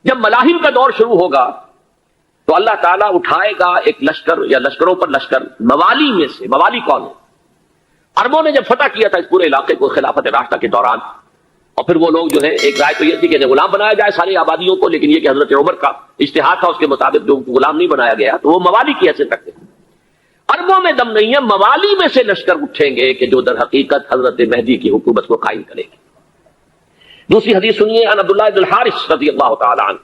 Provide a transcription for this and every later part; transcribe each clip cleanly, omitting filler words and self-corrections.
جب ملاحم کا دور شروع ہوگا تو اللہ تعالیٰ اٹھائے گا ایک لشکر یا لشکروں پر لشکر موالی میں سے. موالی کون ہے؟ عربوں نے جب فتح کیا تھا اس پورے علاقے کو خلافت راشدہ کے دوران، اور پھر وہ لوگ جو ہے ایک رائے تو یہ تھی کہ غلام بنایا جائے ساری آبادیوں کو، لیکن یہ کہ حضرت عمر کا اجتہاد تھا اس کے مطابق جو غلام نہیں بنایا گیا تو وہ موالی کی حیثیت رکھتے ہیں. عربوں میں دم نہیں ہے، موالی میں سے لشکر اٹھیں گے کہ جو در حقیقت حضرت مہدی کی حکومت کو قائم کرے گی. دوسری حدیث سنیے، ان عبداللہ بن الحارث رضی اللہ تعالی عنہ،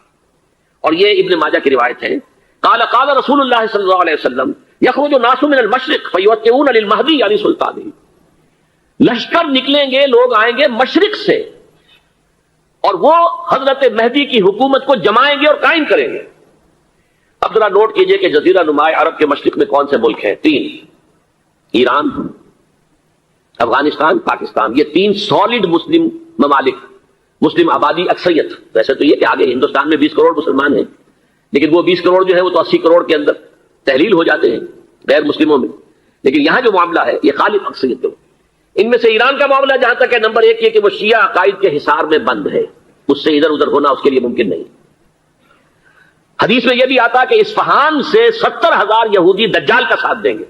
اور یہ ابن ماجہ کی روایت ہے، قال قال رسول اللہ صلی اللہ علیہ وسلم یخرج الناس من المشرق فیوقعون للمہدی علی سلطانہ. لشکر نکلیں گے، لوگ آئیں گے مشرق سے اور وہ حضرت مہدی کی حکومت کو جمائیں گے اور قائم کریں گے. اب ذرا نوٹ کیجئے کہ جزیرہ نما عرب کے مشرق میں کون سے ملک ہیں؟ 3: ایران، افغانستان، پاکستان. یہ 3 سالڈ مسلم ممالک، مسلم آبادی اکثریت. ویسے تو یہ کہ آگے ہندوستان میں 20 کروڑ مسلمان ہیں، لیکن وہ 20 کروڑ جو ہے وہ تو 80 کروڑ کے اندر تحلیل ہو جاتے ہیں غیر مسلموں میں. لیکن یہاں جو معاملہ ہے یہ غالب اکثریت کے. ان میں سے ایران کا معاملہ جہاں تک ہے نمبر 1 یہ کہ وہ شیعہ عقائد کے حصار میں بند ہے، اس سے ادھر ادھر ہونا اس کے لیے ممکن نہیں. حدیث میں یہ بھی آتا کہ اصفہان سے 70,000 یہودی دجال کا ساتھ دیں گے.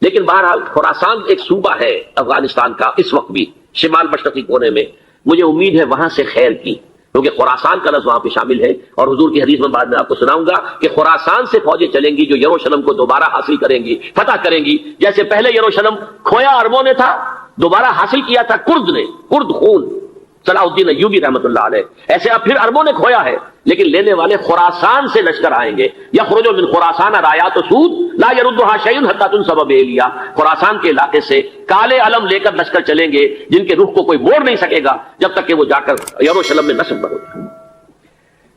لیکن بہرحال خراسان ایک صوبہ ہے افغانستان کا اس وقت بھی شمال مشرقی کونے میں، مجھے امید ہے وہاں سے خیر کی، کیونکہ خراسان کا لفظ وہاں پہ شامل ہے. اور حضور کی حدیث میں بعد میں آپ کو سناؤں گا کہ خراسان سے فوجیں چلیں گی جو یروشلم کو دوبارہ حاصل کریں گی، فتح کریں گی. جیسے پہلے یروشلم کھویا عربوں نے تھا، دوبارہ حاصل کیا تھا کرد نے، کرد خون صلاح الدین ایوبی رحمۃ اللہ علیہ، ایسے اب پھر عربوں نے کھویا ہے، لیکن لینے والے خراسان سے لشکر آئیں گے. یخرج من خراسان رایات سود لا یردها شیء حتی تنصب بإیلیا. خراسان کے علاقے سے کالے علم لے کر لشکر چلیں گے جن کے رخ کو کوئی موڑ نہیں سکے گا جب تک کہ وہ جا کر یروشلم میں نصب نہ ہو جائے.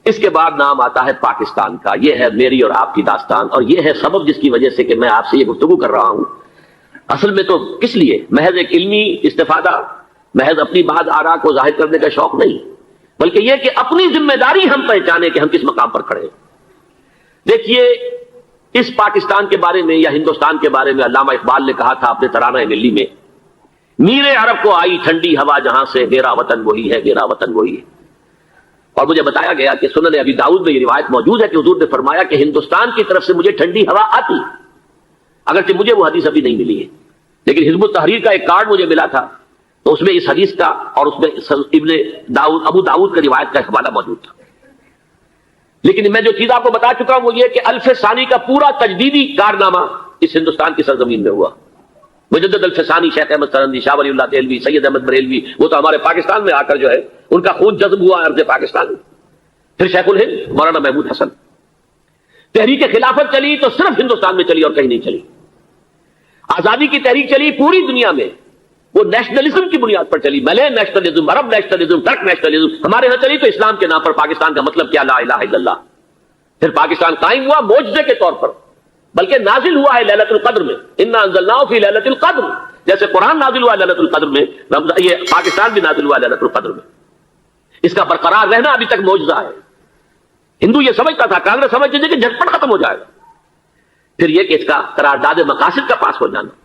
اس کے بعد نام آتا ہے پاکستان کا. یہ ہے میری اور آپ کی داستان، اور یہ ہے سبب جس کی وجہ سے کہ میں آپ سے یہ گفتگو کر رہا ہوں. اصل میں تو کس لیے؟ محض ایک علمی استفادہ، محض اپنی بعض آراء کو ظاہر کرنے کا شوق نہیں، بلکہ یہ کہ اپنی ذمہ داری ہم پہچانیں کہ ہم کس مقام پر کھڑے ہیں. دیکھیے اس پاکستان کے بارے میں یا ہندوستان کے بارے میں علامہ اقبال نے کہا تھا اپنے ترانہ ملی میں، میر عرب کو آئی ٹھنڈی ہوا جہاں سے، میرا وطن وہی ہے، میرا وطن وہی ہے. اور مجھے بتایا گیا کہ سنن ابی داؤد میں یہ روایت موجود ہے کہ حضور نے فرمایا کہ ہندوستان کی طرف سے مجھے ٹھنڈی ہوا آتی، اگرچہ مجھے وہ حدیث ابھی نہیں ملی ہے، لیکن حزب التحریر کا ایک کارڈ مجھے ملا تھا تو اس میں اس حدیث کا اور اس میں ابن داؤد ابو داؤد کا روایت کا حوالہ موجود تھا. لیکن میں جو چیز آپ کو بتا چکا ہوں وہ یہ کہ الف ثانی کا پورا تجدیدی کارنامہ اس ہندوستان کی سرزمین میں ہوا. مجدد الف ثانی شیخ احمد سرندی، شاہ ولی اللہ دہلوی، سید احمد بریلوی، وہ تو ہمارے پاکستان میں آ کر جو ہے ان کا خون جذب ہوا ارض پاکستان میں. پھر شیخ الہند مولانا محمود حسن. تحریک خلافت چلی تو صرف ہندوستان میں چلی اور کہیں نہیں چلی. آزادی کی تحریک چلی پوری دنیا میں، وہ نیشنلزم کی بنیاد پر چلی، ملے نیشنلزم، عرب نیشنلزم، ترک نیشنلزم. ہمارے ہاں چلی تو اسلام کے نام پر پاکستان کا مطلب کیا؟ لا الہ الا اللہ. پھر پاکستان قائم ہوا معجزے کے طور پر، بلکہ نازل ہوا ہے لیلۃ القدر میں، انا انزلناہ فی لیلۃ القدر. جیسے قرآن نازل ہوا لیلۃ القدر میں، یہ پاکستان بھی نازل ہوا لیلۃ القدر میں. اس کا برقرار رہنا ابھی تک معجزہ ہے. ہندو یہ سمجھتا تھا، کانگریس سمجھتی تھی کہ جھٹپٹ ختم ہو جائے گا. پھر یہ کہ اس کا قرارداد مقاصد کا پاس ہو جانا،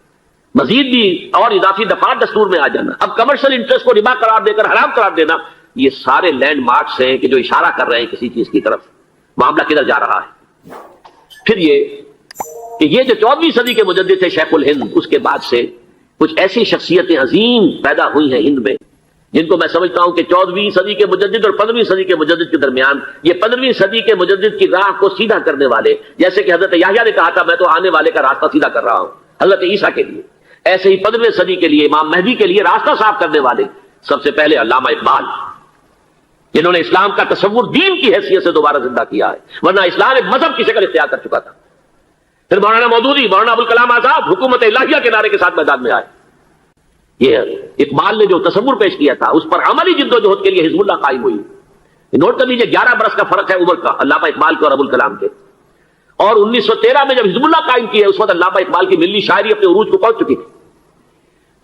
مزید بھی اور اضافی دفعات دستور میں آ جانا، اب کمرشل انٹرسٹ کو ربا قرار دے کر حرام قرار دینا، یہ سارے لینڈ مارکس ہیں کہ جو اشارہ کر رہے ہیں کسی چیز کی طرف، معاملہ کدھر جا رہا ہے. پھر یہ کہ یہ جو 14ویں صدی کے مجدد تھے شیخ الہند، اس کے بعد سے کچھ ایسی شخصیتیں عظیم پیدا ہوئی ہیں ہند میں جن کو میں سمجھتا ہوں کہ 14ویں صدی کے مجدد اور 15ویں صدی کے مجدد کے درمیان یہ 15ویں صدی کے مجدد کی راہ کو سیدھا کرنے والے، جیسے کہ حضرت یحییٰ نے کہا تھا میں تو آنے والے کا راستہ سیدھا کر رہا ہوں حضرت عیسیٰ کے لیے، ایسے ہی 15ویں صدی کے لیے امام مہدی کے لیے راستہ صاف کرنے والے سب سے پہلے علامہ اقبال، جنہوں نے اسلام کا تصور دین کی حیثیت سے دوبارہ زندہ کیا ہے، ورنہ اسلام ایک مذہب کی شکل اختیار کر چکا تھا. پھر مولانا مودودی، مولانا ابوالکلام آزاد حکومت الہیہ کے نعرے کے ساتھ میدان میں آئے. یہ اقبال نے جو تصور پیش کیا تھا اس پر عملی جد و جہد کے لیے حزب اللہ قائم ہوئی. نوٹ کر لیجیے 11 برس کا فرق ہے عمر کا علامہ اقبال کے اور ابوالکلام کے. اور 1913 میں جب حزب اللہ قائم کی ہے اس وقت علامہ اقبال کی ملی شاعری اپنے عروج کو پہنچ چکی تھی.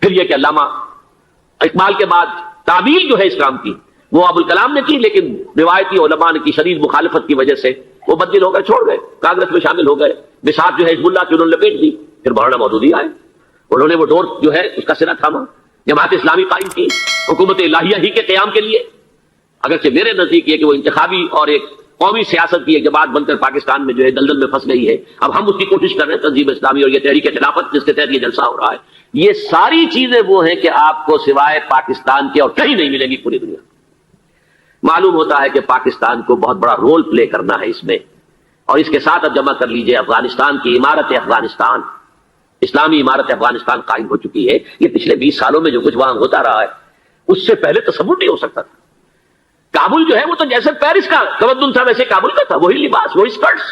پھر یہ کہ علامہ اقبال کے بعد تعبیر جو ہے اسلام کی وہ ابوالکلام نے کی، لیکن روایتی علماء کی شدید مخالفت کی وجہ سے وہ بدل ہو گئے، چھوڑ گئے، کانگریس میں شامل ہو گئے، بساط جو ہے حزب اللہ کی انہوں نے لپیٹ دی. پھر مولانا مودودی آئے، انہوں نے وہ ڈور جو ہے اس کا سرا تھاما، جماعت اسلامی قائم کی حکومت الہیہ ہی کے قیام کے لیے. اگرچہ میرے نزدیک یہ کہ وہ انتخابی اور ایک قومی سیاست کی ایک جماعت بن کر پاکستان میں جو ہے دلدل میں پھنس گئی ہے. اب ہم اس کی کوشش کر رہے ہیں, تنظیم اسلامی اور یہ تحریک خلافت جس کے تحت یہ جلسہ ہو رہا ہے, یہ ساری چیزیں وہ ہیں کہ آپ کو سوائے پاکستان کے اور کہیں نہیں ملیں گی پوری دنیا. معلوم ہوتا ہے کہ پاکستان کو بہت بڑا رول پلے کرنا ہے اس میں, اور اس کے ساتھ اب جمع کر لیجئے افغانستان کی عمارت افغانستان, اسلامی عمارت افغانستان قائم ہو چکی ہے. یہ پچھلے 20 سالوں میں جو کچھ وہاں ہوتا رہا ہے اس سے پہلے تصور نہیں ہو سکتا تھا. کابل جو ہے وہ تو جیسے پیرس کا تمدن تھا ویسے کابل کا تھا, وہی لباس وہی اسکرٹس.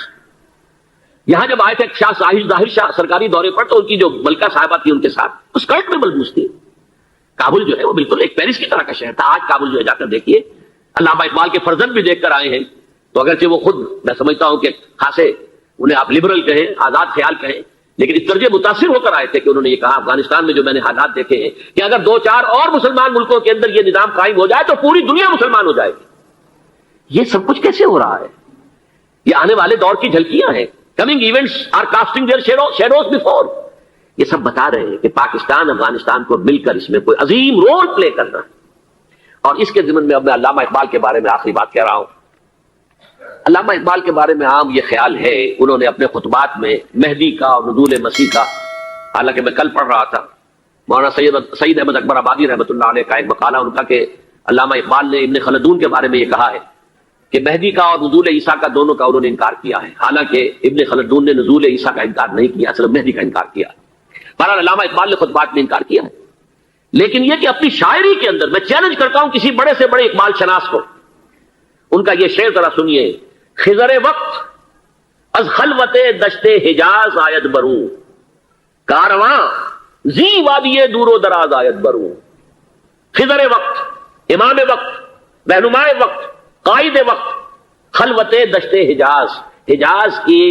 یہاں جب آئے تھے شاہ ظاہر شاہ سرکاری دورے پر تو ان کی جو ملکہ صاحبہ تھی ان کے ساتھ اسکرٹ میں ملبوس تھی. کابل جو ہے وہ بالکل ایک پیرس کی طرح کا شہر تھا. آج کابل جو ہے جا کر دیکھیے, علامہ اقبال کے فرزند بھی دیکھ کر آئے ہیں, تو اگرچہ وہ خود میں سمجھتا ہوں کہ خاصے انہیں آپ لبرل کہیں, آزاد خیال کہیں, لیکن اس درجے متاثر ہو کر آئے تھے کہ انہوں نے یہ کہا افغانستان میں جو میں نے حالات دیکھے ہیں کہ اگر 2-4 اور مسلمان ملکوں کے اندر یہ نظام قائم ہو جائے تو پوری دنیا مسلمان ہو جائے گی. یہ سب کچھ کیسے ہو رہا ہے؟ یہ آنے والے دور کی جھلکیاں ہیں. Coming events are casting their shadows before. یہ سب بتا رہے ہیں کہ پاکستان افغانستان کو مل کر اس میں کوئی عظیم رول پلے کرنا ہے. اور اس کے ضمن میں اب میں علامہ اقبال کے بارے میں آخری بات کہہ رہا ہوں. علامہ اقبال کے بارے میں عام یہ خیال ہے, انہوں نے اپنے خطبات میں مہدی کا اور نزول مسیح کا, حالانکہ میں کل پڑھ رہا تھا مولانا سید احمد اکبر آبادی رحمۃ اللہ علیہ کا ایک مقالہ ان کا کہ علامہ اقبال نے ابن خلدون کے بارے میں یہ کہا ہے کہ مہدی کا اور نزول عیسیٰ کا دونوں کا انہوں نے انکار کیا ہے. حالانکہ ابن خلدون نے نزول عیسیٰ کا انکار نہیں کیا, صرف مہدی کا انکار کیا. بہرحال علامہ اقبال نے خطبات میں انکار کیا ہے. لیکن یہ کہ اپنی شاعری کے اندر میں چیلنج کرتا ہوں کسی بڑے سے بڑے اقبال شناس کو, ان کا یہ شعر ذرا سنیے. خضر وقت از خلوت دشت حجاز آیت برو, کارواں زی وادی دور و دراز آیت برو. خضر وقت, امام وقت, رہنماء وقت, قائد وقت, خلوت دشت حجاز, حجاز کی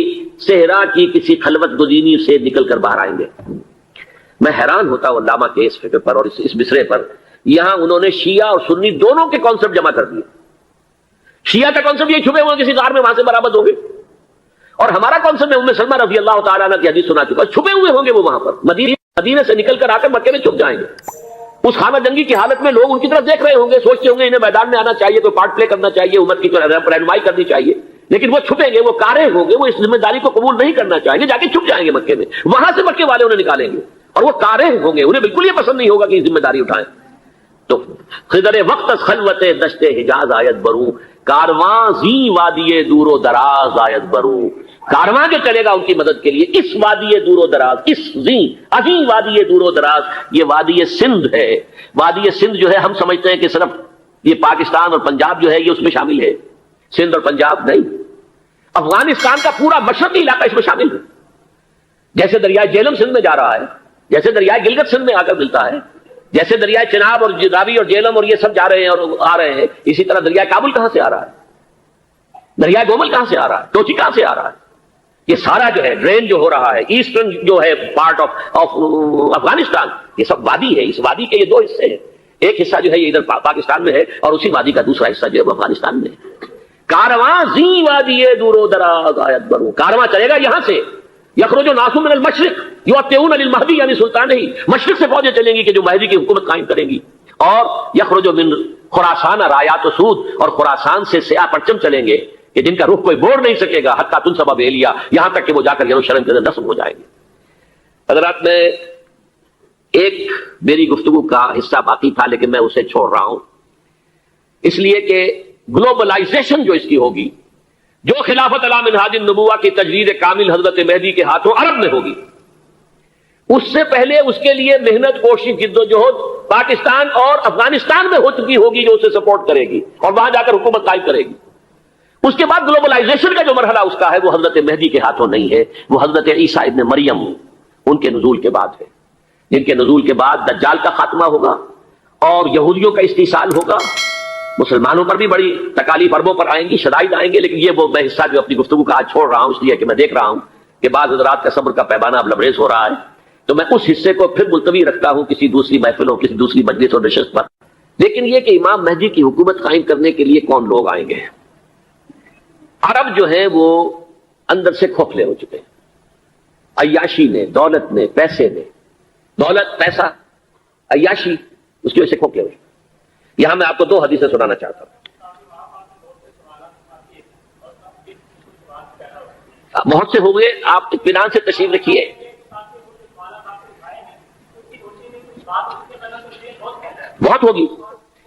صحرا کی کسی خلوت گزینی سے نکل کر باہر آئیں گے. میں حیران ہوتا ہوں علامہ کے اس فکر پر اور اس مصرے پر. یہاں انہوں نے شیعہ اور سنی دونوں کے کانسیپٹ جمع کر دیے. شیعہ کا کانسیپٹ یہ چھپے ہوئے کسی غار میں وہاں سے برآمد ہوں گے, اور ہمارا کانسیپٹ میں ام سلمہ رضی اللہ تعالیٰ عنہ کی حدیث سنا چکا, چھپے ہوئے ہوں گے وہ وہاں پر. مدینے سے نکل کر آ کر مکے میں چھپ جائیں گے. اس خانہ جنگی کی حالت میں لوگ ان کی طرف دیکھ رہے ہوں گے, سوچتے ہوں گے انہیں میدان میں آنا چاہیے, کوئی پارٹ پلے کرنا چاہیے, امت کی رہنمائی کرنی چاہیے. لیکن وہ چھپیں گے, وہ کارے ہوں گے, وہ اس ذمہ داری کو قبول نہیں کرنا چاہیں گے, جا کے چھپ جائیں گے مکے میں. وہاں سے مکے والے انہیں نکالیں گے, اور وہ کارے ہوں گے, انہیں بالکل یہ پسند نہیں ہوگا کہ یہ ذمہ داری اٹھائیں. تو خضر وقت خلوت دشت حجاز آیت برو, کارواں زی وادی دور و دراز آیت برو. کارواں جو چلے گا ان کی مدد کے لیے اس وادی دور و دراز, اس زی عظیم وادی دور و دراز, یہ وادی سندھ ہے. وادی سندھ جو ہے ہم سمجھتے ہیں کہ صرف یہ پاکستان اور پنجاب جو ہے یہ اس میں شامل ہے. سندھ اور پنجاب نہیں, افغانستان کا پورا مشرقی علاقہ اس میں شامل ہے. جیسے دریائے جہلم سندھ میں جا رہا ہے, جیسے دریائے گلگت سندھ میں آ کر ملتا ہے, جیسے دریائے چناب اور راوی اور جہلم اور یہ سب جا رہے ہیں اور آ رہے ہیں, اسی طرح دریائے کابل کہاں سے آ رہا ہے, دریائے گومل کہاں سے آ رہا ہے, ٹوچی کہاں سے آ رہا ہے. یہ سارا جو ہے ڈرین جو ہو رہا ہے, ایسٹرن جو ہے پارٹ آف افغانستان, یہ سب وادی ہے. اس وادی کے یہ 2 حصے ہیں, ایک حصہ جو ہے یہ ادھر پاکستان میں ہے, اور اسی وادی کا دوسرا حصہ جو ہے وہ افغانستان میں ہے. کارواں زی وادی دور و دراز آیت برو, کارواں چلے گا یہاں سے. یخرج الناس من المشرق یؤتون للمہدی, یعنی سلطان ہی مشرق سے فوجیں چلیں گی کہ جو مہدی کی حکومت قائم کریں گی. اور یخرج من خراسان رایات و سود, اور خراسان سے سیاہ پرچم چلیں گے کہ جن کا رخ کوئی موڑ نہیں سکے گا, حتیٰ تنصب بیلیا, یہاں تک کہ وہ جا کر یروشلم کے اندر نصب ہو جائیں گے. حضرات, میں ایک میری گفتگو کا حصہ باقی تھا لیکن میں اسے چھوڑ رہا ہوں, اس لیے کہ گلوبلائزیشن جو اس کی ہوگی, جو خلافت علی منہاج النبوہ کی تجدید کامل حضرت مہدی کے ہاتھوں عرب میں ہوگی, اس سے پہلے اس کے لیے محنت, کوشش, جدوجہد پاکستان اور افغانستان میں ہو چکی ہوگی جو اسے سپورٹ کرے گی اور وہاں جا کر حکومت قائم کرے گی. اس کے بعد گلوبلائزیشن کا جو مرحلہ اس کا ہے وہ حضرت مہدی کے ہاتھوں نہیں ہے, وہ حضرت عیسیٰ ابن مریم ان کے نزول کے بعد ہے, جن کے نزول کے بعد دجال کا خاتمہ ہوگا اور یہودیوں کا استحصال ہوگا. مسلمانوں پر بھی بڑی تکالیف اربوں پر آئیں گی, شدائد آئیں گے, لیکن یہ وہ میں حصہ جو اپنی گفتگو کا آج چھوڑ رہا ہوں اس لیے کہ میں دیکھ رہا ہوں کہ بعض حضرات کا صبر کا پیمانہ اب لبریز ہو رہا ہے, تو میں اس حصے کو پھر ملتوی رکھتا ہوں کسی دوسری محفلوں, کسی دوسری مجلس اور نشست پر. لیکن یہ کہ امام مہدی کی حکومت قائم کرنے کے لیے کون لوگ آئیں گے. عرب جو ہیں وہ اندر سے کھوکھلے ہو چکے ہیں, عیاشی نے, دولت نے, پیسے نے, دولت, پیسہ, عیاشی, اس کی وجہ سے کھوکھلے ہو چکے. یہاں میں آپ کو 2 حدیثیں سنانا چاہتا ہوں. بہت سے ہو گئے، آپ اطمینان سے تشریف رکھیے. بہت ہوگی،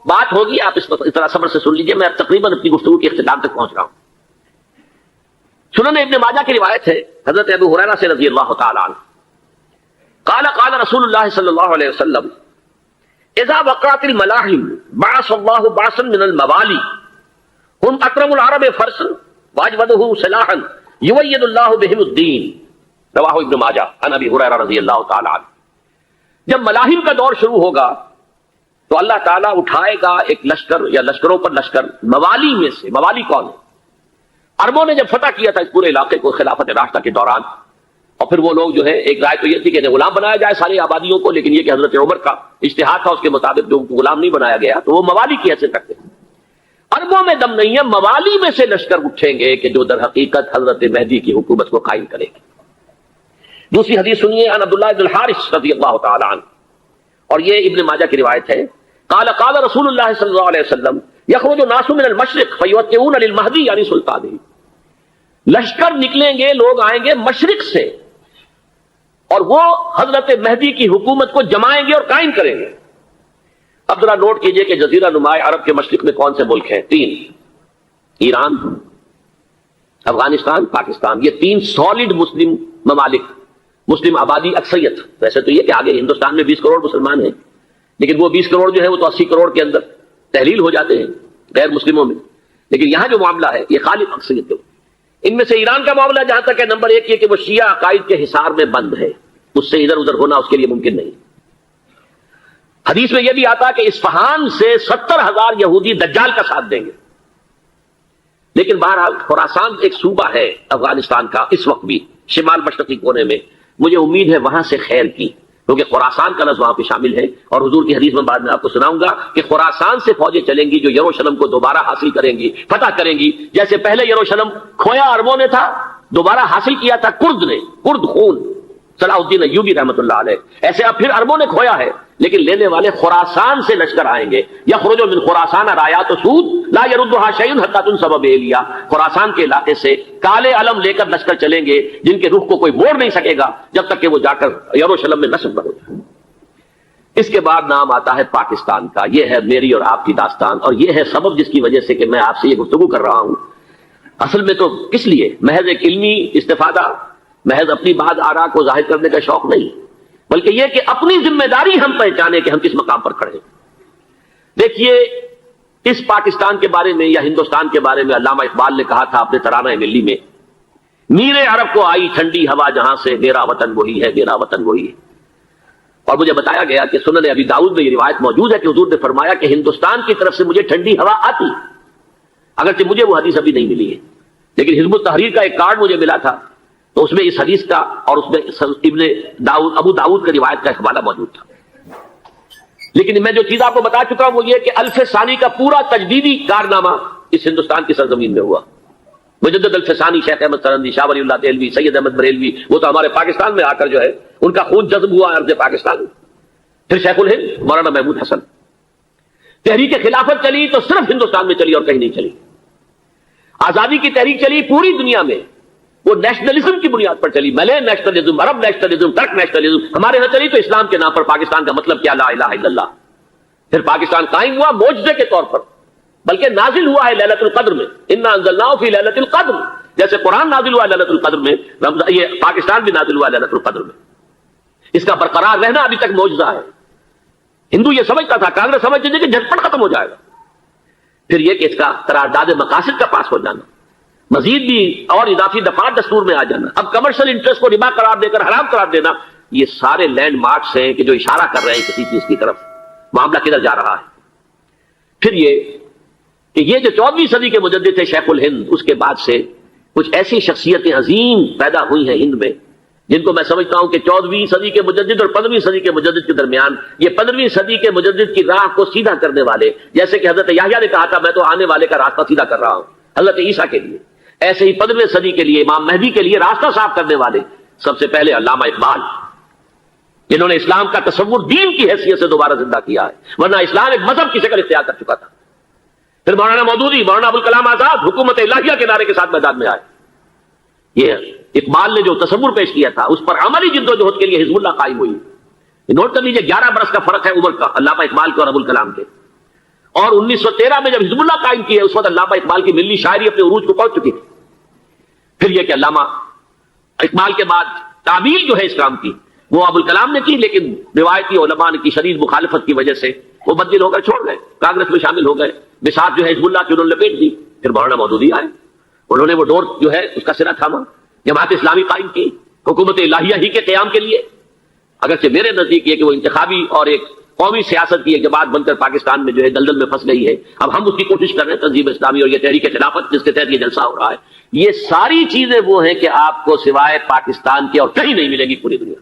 بات ہوگی، آپ اس طرح صبر سے سن لیجئے. میں تقریباً اپنی گفتگو کے اختتام تک پہنچ رہا ہوں. سنن ابن ماجہ کی روایت ہے حضرت ابو ہریرہ سے رضی اللہ تعالی عنہ قال قال رسول اللہ صلی اللہ علیہ وسلم اذا وقعت الملاحم بعث اللہ بعثا من الموالی هم اکرم العرب فرسا واجودهم سلاحا یوید اللہ بهم الدین. رواہ ابن ماجہ عن ابی ہریرہ رضی اللہ تعالی عنہ. جب ملاحم کا دور شروع ہوگا تو اللہ تعالیٰ اٹھائے گا ایک لشکر یا لشکروں پر لشکر موالی میں سے. موالی کون ہے؟ عربوں نے جب فتح کیا تھا اس پورے علاقے کو خلافت راشدہ کے دوران، اور پھر وہ لوگ جو ہے ایک رائے تو یہ تھی کہ انہیں غلام بنایا جائے ساری آبادیوں کو، لیکن یہ کہ حضرت عمر کا اجتہاد تھا، اس کے مطابق جو غلام نہیں بنایا گیا تو وہ موالی کی حیثیت رکھتے ہیں. عربوں میں دم نہیں ہے، موالی میں سے لشکر اٹھیں گے کہ جو در حقیقت حضرت مہدی کی حکومت کو قائم کرے گی. دوسری حدیث سنیے عن عبداللہ بن الحارث رضی اللہ تعالی عنہ، اور یہ ابن ماجہ کی روایت ہے. قال قال رسول اللہ صلی اللہ علیہ وسلم یخرج الناس من المشرق فیوتئون للمہدی یعنی سلطانہ. لشکر نکلیں گے، لوگ آئیں گے مشرق سے، اور وہ حضرت مہدی کی حکومت کو جمائیں گے اور قائم کریں گے. اب ذرا نوٹ کیجئے کہ جزیرہ نما عرب کے مشرق میں کون سے ملک ہیں؟ 3: ایران، افغانستان، پاکستان. یہ 3 سالڈ مسلم ممالک، مسلم آبادی اکثریت. ویسے تو یہ کہ آگے ہندوستان میں 20 کروڑ مسلمان ہیں، لیکن وہ 20 کروڑ جو ہے وہ تو 80 کروڑ کے اندر تحلیل ہو جاتے ہیں غیر مسلموں میں. لیکن یہاں جو معاملہ ہے یہ خالص اکثریت ہے. ان میں سے ایران کا معاملہ جہاں تک ہے، نمبر 1 یہ کہ وہ شیعہ عقائد کے حصار میں بند ہے، اس سے ادھر ادھر ہونا اس کے لیے ممکن نہیں. حدیث میں یہ بھی آتا کہ اصفہان سے 70,000 یہودی دجال کا ساتھ دیں گے. لیکن بہرحال خراسان ایک صوبہ ہے افغانستان کا اس وقت بھی شمال مشرقی کونے میں. مجھے امید ہے وہاں سے خیر کی، کیونکہ خراسان کا لفظ وہاں پہ شامل ہے، اور حضور کی حدیث میں بعد میں آپ کو سناؤں گا کہ خراسان سے فوجیں چلیں گی جو یروشلم کو دوبارہ حاصل کریں گی، فتح کریں گی. جیسے پہلے یروشلم کھویا عربوں نے تھا، دوبارہ حاصل کیا تھا کرد نے، کرد خون صلاح الدین ایوبی رحمۃ اللہ علیہ، ایسے اب پھر عربوں نے کھویا ہے، لیکن لینے والے خراسان سے لشکر آئیں گے. یخرج من خراسان رایات سود لا يردها شیء حتی تنصب بإیلیا. خراسان کے علاقے سے کالے علم لے کر لشکر چلیں گے جن کے رخ کو کوئی موڑ نہیں سکے گا جب تک کہ وہ جا کر یروشلم میں نصب نہ ہو جائے. اس کے بعد نام آتا ہے پاکستان کا. یہ ہے میری اور آپ کی داستان، اور یہ ہے سبب جس کی وجہ سے کہ میں آپ سے یہ گفتگو کر رہا ہوں. اصل میں تو کس لیے؟ محض ایک علمی استفادہ، محض اپنی بات آراء کو ظاہر کرنے کا شوق نہیں، بلکہ یہ کہ اپنی ذمہ داری ہم پہچانے کہ ہم کس مقام پر کھڑے ہیں. دیکھیے اس پاکستان کے بارے میں یا ہندوستان کے بارے میں علامہ اقبال نے کہا تھا اپنے ترانہ ملی میں، میر عرب کو آئی ٹھنڈی ہوا جہاں سے، میرا وطن وہی ہے، میرا وطن وہی ہے. اور مجھے بتایا گیا کہ سنن ابی داؤد میں یہ روایت موجود ہے کہ حضور نے فرمایا کہ ہندوستان کی طرف سے مجھے ٹھنڈی ہوا آتی، اگرچہ مجھے وہ حدیث ابھی نہیں ملی ہے، لیکن حزب التحریر کا ایک کارڈ مجھے ملا تھا، تو اس میں اس حدیث کا اور اس میں ابن داؤد ابو داؤد کا روایت کا حوالہ موجود تھا. لیکن میں جو چیز آپ کو بتا چکا ہوں وہ یہ کہ الف ثانی کا پورا تجدیدی کارنامہ اس ہندوستان کی سرزمین میں ہوا. مجدد الف ثانی شیخ احمد سرندی، شاہ ولی اللہ دہلوی، سید احمد بریلوی، وہ تو ہمارے پاکستان میں آ کر جو ہے ان کا خون جذب ہوا ارض پاکستان. پھر شیخ الہند مولانا محمود حسن. تحریک خلافت چلی تو صرف ہندوستان میں چلی اور کہیں نہیں چلی. آزادی کی تحریک چلی پوری دنیا میں، وہ نیشنلزم کی بنیاد پر چلی، ملے نیشنلزم، عرب نیشنلزم، ترک نیشنلزم. ہمارے یہاں چلی تو اسلام کے نام پر. پاکستان کا مطلب کیا؟ لا الہ الا اللہ. پھر پاکستان قائم ہوا معجزے کے طور پر، بلکہ نازل ہوا ہے ليلۃ القدر میں. انا انزلناه فی ليلۃ القدر، جیسے قرآن نازل ہوا ہے ليلۃ القدر میں، یہ پاکستان بھی نازل ہوا ہے ليلۃ القدر میں. اس کا برقرار رہنا ابھی تک معجزہ ہے. ہندو یہ سمجھتا تھا، کانگریس سمجھتی تھی کہ جھٹپٹ ختم ہو جائے گا. پھر یہ کہ اس کا قرارداد مقاصد کا پاس ہو جانا، مزید بھی اور اضافی دفعات دستور میں آ جانا، اب کمرشل انٹرسٹ کو ربا قرار دے کر حرام قرار دینا، یہ سارے لینڈ مارکس ہیں کہ جو اشارہ کر رہے ہیں کسی چیز کی طرف، معاملہ کدھر جا رہا ہے. پھر یہ کہ یہ جو 14ویں صدی کے مجدد تھے شیخ الہند، اس کے بعد سے کچھ ایسی شخصیتیں عظیم پیدا ہوئی ہیں ہند میں جن کو میں سمجھتا ہوں کہ 14ویں صدی کے مجدد اور 15ویں صدی کے مجدد کے درمیان یہ 15ویں صدی کے مجدد کی راہ کو سیدھا کرنے والے، جیسے کہ حضرت یحییٰ نے کہا تھا میں تو آنے والے کا راستہ سیدھا کر رہا ہوں حضرت عیسیٰ کے لیے، ایسے ہی 15ویں صدی کے لیے امام مہدی کے لیے راستہ صاف کرنے والے سب سے پہلے علامہ اقبال، جنہوں نے اسلام کا تصور دین کی حیثیت سے دوبارہ زندہ کیا ہے، ورنہ اسلام ایک مذہب کی شکل اختیار کر چکا تھا. پھر مولانا مودودی، مولانا ابوالکلام آزاد حکومت الہیہ کے نعرے کے ساتھ میدان میں آئے. یہ اقبال نے جو تصور پیش کیا تھا اس پر عملی جدوجہد کے لیے حزب اللہ قائم ہوئی. نوٹ کر لیجیے 11 برس کا فرق ہے عمر کا علامہ اقبال کے اور ابوالکلام کے. اور 1913 میں جب حزب اللہ قائم کی ہے اس وقت علامہ اقبال کی ملی شاعری اپنے عروج کو پہنچ چکی تھی. پھر یہ کہ علامہ اقبال کے بعد تعبیر جو ہے اس کام کی وہ ابوالکلام نے کی، لیکن روایتی علماء کی شدید مخالفت کی وجہ سے وہ بدل ہو کر چھوڑ گئے، کانگریس میں شامل ہو گئے. بساط جو ہے حزب اللہ کی انہوں نے لپیٹ دی. پھر مولانا مودودی آئے، انہوں نے وہ ڈور جو ہے اس کا سرا تھاما، جماعت اسلامی قائم کی حکومت الہیہ ہی کے قیام کے لیے. اگرچہ میرے نزدیک یہ کہ وہ انتخابی اور ایک قومی سیاست کی ایک جماعت بن کر پاکستان میں جو ہے دلدل میں پھنس گئی ہے. اب ہم اس کی کوشش کر رہے ہیں تنظیم اسلامی اور یہ تحریک خلافت جس کے تحت یہ جلسہ ہو رہا ہے. یہ ساری چیزیں وہ ہیں کہ آپ کو سوائے پاکستان کے اور کہیں نہیں ملے گی پوری دنیا.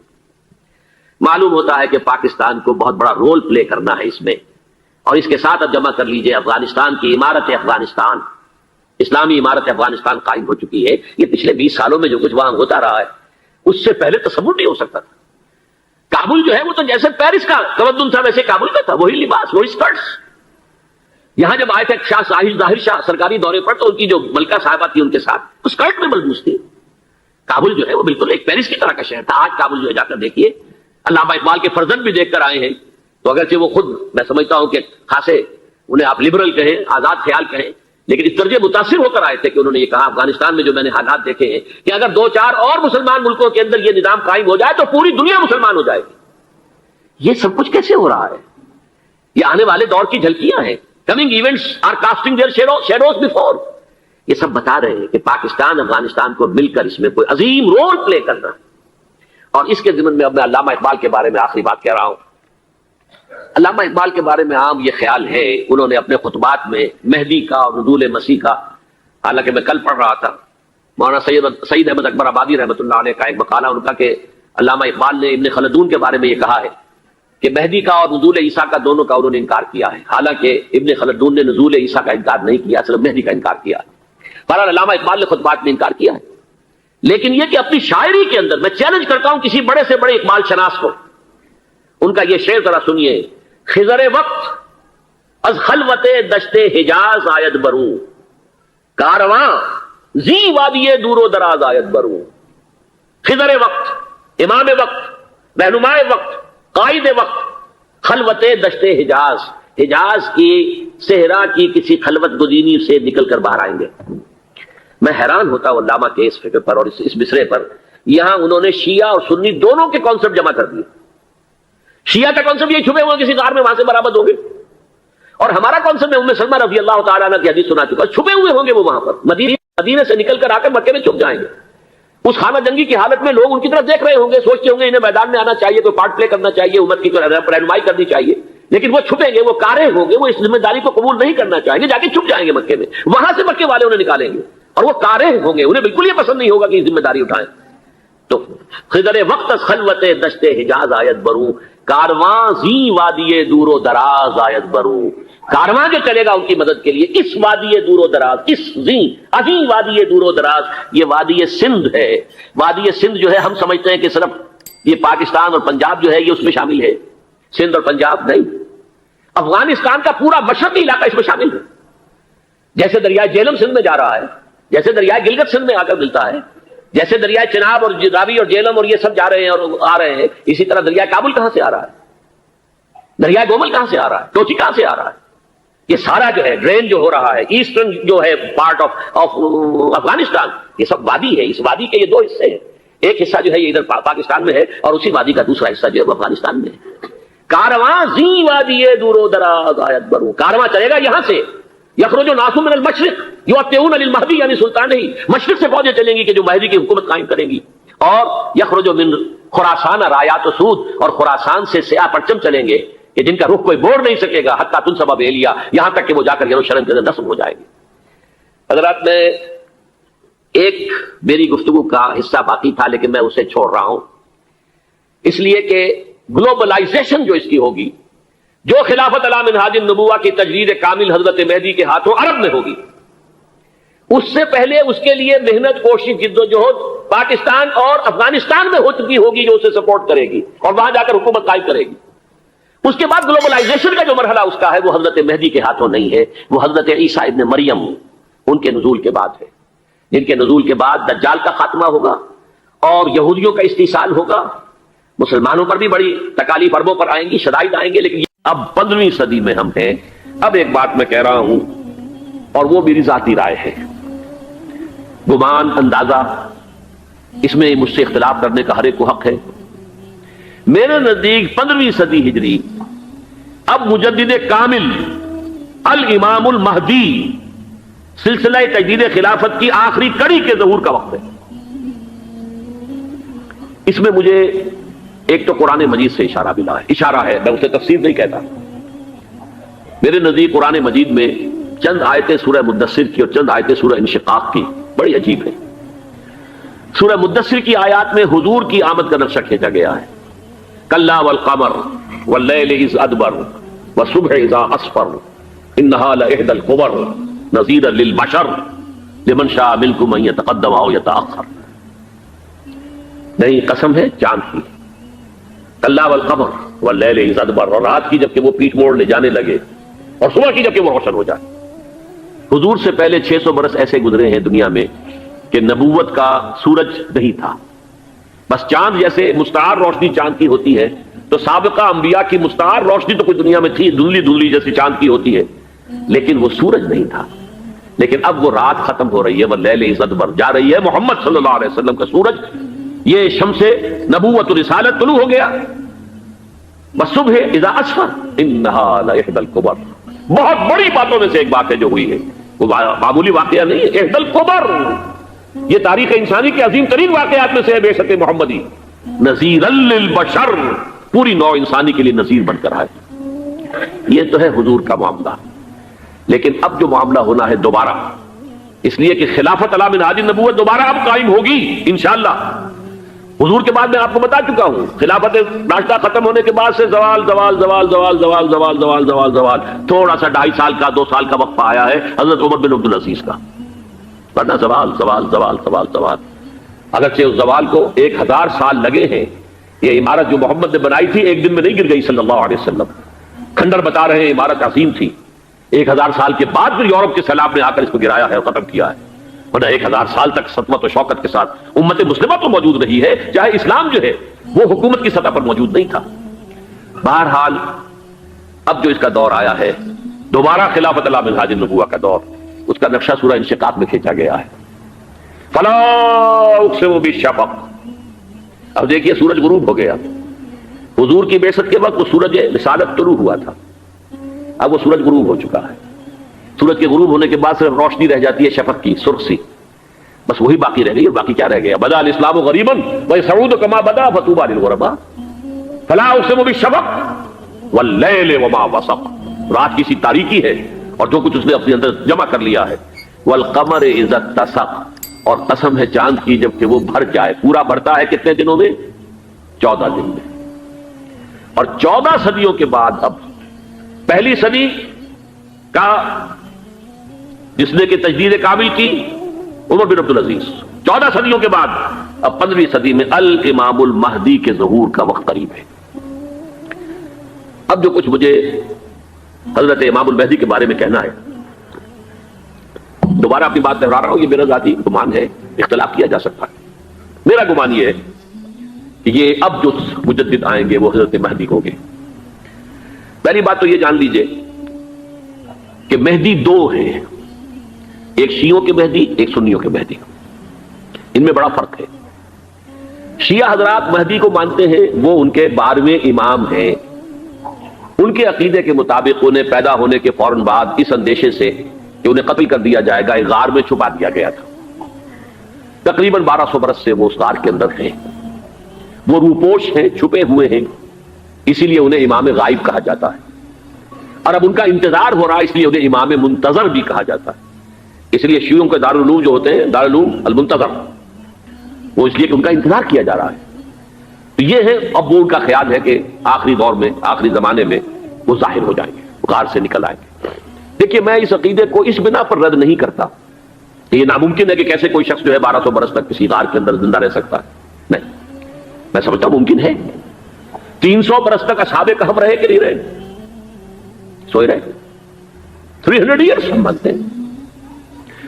معلوم ہوتا ہے کہ پاکستان کو بہت بڑا رول پلے کرنا ہے اس میں. اور اس کے ساتھ اب جمع کر لیجئے افغانستان کی عمارت افغانستان، اسلامی عمارت افغانستان قائم ہو چکی ہے. یہ پچھلے 20 سالوں میں جو کچھ وہاں ہوتا رہا ہے اس سے پہلے تصور نہیں ہو سکتا تھا. کابل جو ہے وہ تو جیسے پیرس کا تمدن تھا ویسے کابل کا تھا، وہی لباس وہی اسکرٹس. یہاں جب آئے تھے شاہ ساحل ظاہر شاہ سرکاری دورے پر تو ان کی جو ملکہ صاحبہ تھی ان کے ساتھ اسکرٹ میں ملبوس تھی. کابل جو ہے وہ بالکل ایک پیرس کی طرح کا شہر تھا. آج کابل جو ہے جا کر دیکھیے، علامہ اقبال کے فرزند بھی دیکھ کر آئے ہیں. تو اگرچہ وہ خود میں سمجھتا ہوں کہ خاصے انہیں آپ لبرل کہیں، آزاد خیال کہیں، لیکن اس درجے متاثر ہو کر آئے تھے کہ انہوں نے یہ کہا افغانستان میں جو میں نے حالات دیکھے ہیں کہ اگر 2-4 اور مسلمان ملکوں کے اندر یہ نظام قائم ہو جائے تو پوری دنیا مسلمان ہو جائے گی. یہ سب کچھ کیسے ہو رہا ہے؟ یہ آنے والے دور کی جھلکیاں ہیں. Coming events are casting their shadows before. یہ سب بتا رہے ہیں کہ پاکستان افغانستان کو مل کر اس میں کوئی عظیم رول پلے کرنا. اور اس کے ضمن میں اب میں علامہ اقبال کے بارے میں آخری بات کہہ رہا ہوں. علامہ اقبال کے بارے میں عام یہ خیال ہے، انہوں نے اپنے خطبات میں مہدی کا اور نزول مسیح کا، حالانکہ میں کل پڑھ رہا تھا مولانا سعید احمد اکبر آبادی رحمۃ اللہ علیہ کا ایک مقالہ ان کا کہ علامہ اقبال نے ابن خلدون کے بارے میں یہ کہا ہے کہ مہدی کا اور نزول عیسیٰ کا دونوں کا انہوں نے انکار کیا ہے. حالانکہ ابن خلدون نے نزول عیسیٰ کا انکار نہیں کیا، صرف مہدی کا انکار کیا. بہرحال علامہ اقبال نے خطبات میں انکار کیا ہے. لیکن یہ کہ اپنی شاعری کے اندر میں چیلنج کرتا ہوں کسی بڑے سے بڑے اقبال شناس کو، ان کا یہ شعر ذرا سنیے. خضر وقت از خلوت دشت حجاز آید برو، کارواں زی وادی دور و دراز آید برو. خضر وقت، امام وقت، رہنمائے وقت، قائد وقت، خلوت دشت حجاز، حجاز کی صحرا کی کسی خلوت گزینی سے نکل کر باہر آئیں گے. میں حیران ہوتا ہوں علامہ کے اس فکر پر اور اس مصرے پر. یہاں انہوں نے شیعہ اور سنی دونوں کے کانسیپٹ جمع کر دیے. شیعہ کا کانسیپٹ یہ چھپے ہوئے کسی غار میں وہاں سے برآمد ہوں گے، اور ہمارا کانسیپٹ میں ام سلمہ رضی اللہ تعالیٰ عنہ کی حدیث سنا چکا، چھپے ہوئے ہوں گے وہ وہاں پر. مدینے سے نکل کر آ کر مکے میں چھپ جائیں گے. اس خانہ جنگی کی حالت میں لوگ ان کی طرف دیکھ رہے ہوں گے، سوچتے ہوں گے انہیں میدان میں آنا چاہیے، کوئی پارٹ پلے کرنا چاہیے، امت کی رہنمائی کرنی چاہیے. لیکن وہ چھپیں گے، وہ کارے ہوں گے، وہ اس ذمہ داری کو قبول نہیں کرنا چاہیں گے، جا کے چھپ جائیں گے مکے میں. وہاں سے مکے والے انہیں نکالیں گے، اور وہ کارے ہوں گے، انہیں بالکل یہ پسند نہیں ہوگا کہ یہ ذمہ داری اٹھائیں. تو خضر وقت خلوت دشت حجاز آیت برو، کارواں زی وادی دور و دراز آیت برو. کارواں جو چلے گا ان کی مدد کے لیے اس وادی دور و دراز، اس زی عظیم وادی دور و دراز، یہ وادی سندھ ہے. وادی سندھ جو ہے ہم سمجھتے ہیں کہ صرف یہ پاکستان اور پنجاب جو ہے یہ اس میں شامل ہے. سندھ اور پنجاب نہیں، افغانستان کا پورا مشرقی علاقہ اس میں شامل ہے. جیسے دریائے جہلم سندھ میں جا رہا ہے، جیسے دریائے گلگت سندھ میں آ کر ملتا ہے، جیسے دریائے چناب اور راوی اور جہلم اور یہ سب جا رہے ہیں اور آ رہے ہیں، اسی طرح دریائے کابل کہاں سے آ رہا ہے، دریائے گومل کہاں سے آ رہا ہے، ٹوچی کہاں سے آ رہا ہے. یہ سارا جو ہے ڈرین جو ہو رہا ہے ایسٹرن جو ہے پارٹ آف افغانستان، یہ سب وادی ہے. اس وادی کے یہ دو حصے ہیں، ایک حصہ جو ہے یہ ادھر پاکستان میں ہے اور اسی وادی کا دوسرا حصہ جو ہے افغانستان میں ہے. کارواں زی وادی دور و دراز آیت برو، کارواں چلے گا یہاں سے. یخرج ناس من المشرق یؤتون للمہدی، یعنی سلطان ہی مشرق سے فوجیں چلیں گی کہ جو مہدی کی حکومت قائم کریں گی. اور یخرج من خراسان رایات و سود، اور خراسان سے سیاہ پرچم چلیں گے کہ جن کا رخ کوئی موڑ نہیں سکے گا، حتیٰ تنصب بیلیا، یہاں تک کہ وہ جا کر یروشلم کے اندر دفن ہو جائے گی. حضرات میں ایک میری گفتگو کا حصہ باقی تھا لیکن میں اسے چھوڑ رہا ہوں، اس لیے کہ گلوبلائزیشن جو اس کی ہوگی، جو خلافت علی منہاج النبوہ کی تجدید کامل حضرت مہدی کے ہاتھوں عرب میں ہوگی، اس سے پہلے اس کے لیے محنت، کوشش، جد و جہد پاکستان اور افغانستان میں ہو چکی ہوگی جو اسے سپورٹ کرے گی اور وہاں جا کر حکومت قائم کرے گی. اس کے بعد گلوبلائزیشن کا جو مرحلہ اس کا ہے وہ حضرت مہدی کے ہاتھوں نہیں ہے، وہ حضرت عیسیٰ ابن مریم ان کے نزول کے بعد ہے، جن کے نزول کے بعد دجال کا خاتمہ ہوگا اور یہودیوں کا استحصال ہوگا، مسلمانوں پر بھی بڑی تکالیف عربوں پر آئیں گی، شدائد آئیں گے، لیکن اب 15ویں صدی میں ہم ہیں۔ اب ایک بات میں کہہ رہا ہوں اور وہ میری ذاتی رائے ہے، گمان، اندازہ، اس میں مجھ سے اختلاف کرنے کا ہر ایک کو حق ہے۔ میرے نزدیک 15ویں صدی ہجری اب مجدد کامل الامام المہدی سلسلہ تجدید خلافت کی آخری کڑی کے ظہور کا وقت ہے۔ اس میں مجھے ایک تو قرآن مجید سے اشارہ ملا ہے، اشارہ ہے، میں اسے تفسیر نہیں کہتا۔ میرے نزدیک قرآن مجید میں چند آیتیں سورہ مدثر کی اور چند آیتیں سورہ انشقاق کی بڑی عجیب ہے۔ سورہ مدثر کی آیات میں حضور کی آمد کا نقشہ کھینچا گیا ہے، کلا والقمر واللیل اذ ادبر والصبح اذا اسفر انہا لإحدى الکبر نذیرا للبشر لمن شاء منکم ان یتقدم او یتأخر۔ نہیں، قسم ہے چاند کی، کلا والقمر واللیل اذ ادبر، اور رات کی جبکہ وہ پیٹ موڑ لے جانے لگے اور صبح کی جبکہ وہ روشن ہو جائے۔ حضور سے پہلے 600 برس ایسے گزرے ہیں دنیا میں کہ نبوت کا سورج نہیں تھا، بس چاند جیسے مستعار روشنی چاند کی ہوتی ہے، تو سابقہ انبیاء کی مستعار روشنی تو کوئی دنیا میں تھی، دھندلی دھندلی جیسی چاند کی ہوتی ہے، لیکن وہ سورج نہیں تھا۔ لیکن اب وہ رات ختم ہو رہی ہے، واللیل اذ ادبر، جا رہی ہے محمد صلی اللہ علیہ وسلم کا سورج، یہ شمس نبوت و رسالت طلوع ہو گیا۔ والصبح اذا اسفر انہا لإحدى الکبر، بہت بڑی باتوں میں سے ایک بات ہے جو ہوئی ہے، وہ معمولی واقعہ نہیں ہے، احدى الکبر، یہ تاریخ انسانی کے عظیم ترین واقعات میں سے ہے بعثت محمدی، نذیرا للبشر، پوری نوع انسانی کے لیے نذیر بن کر آئے۔ یہ تو ہے حضور کا معاملہ، لیکن اب جو معاملہ ہونا ہے دوبارہ، اس لیے کہ خلافت علی منہاج النبوت دوبارہ اب قائم ہوگی انشاءاللہ۔ حضور کے بعد میں آپ کو بتا چکا ہوں، خلافت راشدہ ختم ہونے کے بعد سے زوال زوال زوال زوال زوال زوال زوال زوال زوال، تھوڑا سا 2.5 سال کا 2 سال کا وقفہ آیا ہے حضرت عمر بن عبدالعزیز کا، ورنہ زوال زوال زوال زوال زوال۔ اگرچہ اس زوال کو 1000 سال لگے ہیں، یہ عمارت جو محمد نے بنائی تھی ایک دن میں نہیں گر گئی صلی اللہ علیہ وسلم، کھنڈر بتا رہے ہیں عمارت عظیم تھی، 1000 سال کے بعد پھر یورپ کے سیلاب نے آ کر اس کو گرایا ہے اور ختم کیا ہے، ورنہ 1000 سال تک سطوت و شوکت کے ساتھ امت مسلمہ تو موجود رہی ہے، چاہے اسلام جو ہے وہ حکومت کی سطح پر موجود نہیں تھا۔ بہرحال اب جو اس کا دور آیا ہے دوبارہ خلافت علی منہاج النبوہ کا دور، اس کا نقشہ سورہ انشقاق میں کھینچا گیا ہے۔ فلا اقسم بالشفق، اب دیکھیے سورج غروب ہو گیا، حضور کی بعثت کے وقت وہ سورج رسالت طلوع ہوا تھا، اب وہ سورج غروب ہو چکا ہے۔ سورج کے غروب ہونے کے بعد صرف روشنی رہ جاتی ہے شفق کی، سرخ سی، بس وہی باقی رہ گئی، اور باقی کیا رہ گیا؟ بدا الاسلام غریبا ویسعود کما بدا فطوبی للغرباء، فلا اقسم بالشفق واللیل وما وسق، رات کی سی تاریکی ہے اور جو کچھ اس نے اپنے اندر جمع کر لیا ہے، والقمر اذا اتسق، اور قسم ہے چاند کی جبکہ وہ بھر جائے، پورا بھرتا ہے کتنے دنوں میں؟ 14 دن میں۔ اور 14 صدیوں کے بعد اب پہلی صدی کا جس نے کہ تجدید کامل کی عمر بن عبدالعزیز، 14 صدیوں کے بعد اب 15ویں صدی میں الامام المہدی کے ظہور کا وقت قریب ہے۔ اب جو کچھ مجھے حضرت امام المہدی کے بارے میں کہنا ہے، دوبارہ اپنی بات دہرا رہا ہوں، یہ میرا ذاتی گمان ہے، اختلاف کیا جا سکتا ہے۔ میرا گمان یہ ہے کہ یہ اب جو مجدد آئیں گے وہ حضرت مہدی ہوں گے۔ پہلی بات تو یہ جان لیجئے کہ مہدی 2 ہیں، ایک شیعوں کے مہدی، ایک سنیوں کے مہدی، ان میں بڑا فرق ہے۔ شیعہ حضرات مہدی کو مانتے ہیں، وہ ان کے 12ویں امام ہیں، ان کے عقیدے کے مطابق انہیں پیدا ہونے کے فوراً بعد اس اندیشے سے کہ انہیں قتل کر دیا جائے گا ایک غار میں چھپا دیا گیا تھا، تقریباً 1200 برس سے وہ اس غار کے اندر ہیں، وہ روپوش ہیں، چھپے ہوئے ہیں، اسی لیے انہیں امام غائب کہا جاتا ہے، اور اب ان کا انتظار ہو رہا ہے اس لیے انہیں امام منتظر بھی کہا جاتا ہے۔ اس لیے شیعوں کے دارالعلوم جو ہوتے ہیں دارالعلوم المنتظر، وہ اس لیے کہ ان کا انتظار کیا جا رہا ہے۔ تو یہ ہے، اب وہ ان کا خیال ہے کہ آخری دور میں، آخری زمانے میں وہ ظاہر ہو جائیں گے، غار سے نکل آئیں گے۔ دیکھیے میں اس عقیدے کو اس بنا پر رد نہیں کرتا کہ یہ ناممکن ہے کہ کیسے کوئی شخص جو ہے 1200 برس تک کسی غار کے اندر زندہ رہ سکتا ہے، نہیں، میں سمجھتا ہوں ممکن ہے۔ 300 برس تک اصحاب کہف رہے کہ نہیں رہے؟ سوئے رہے، 300 ایئرس ہم مانتے ہیں۔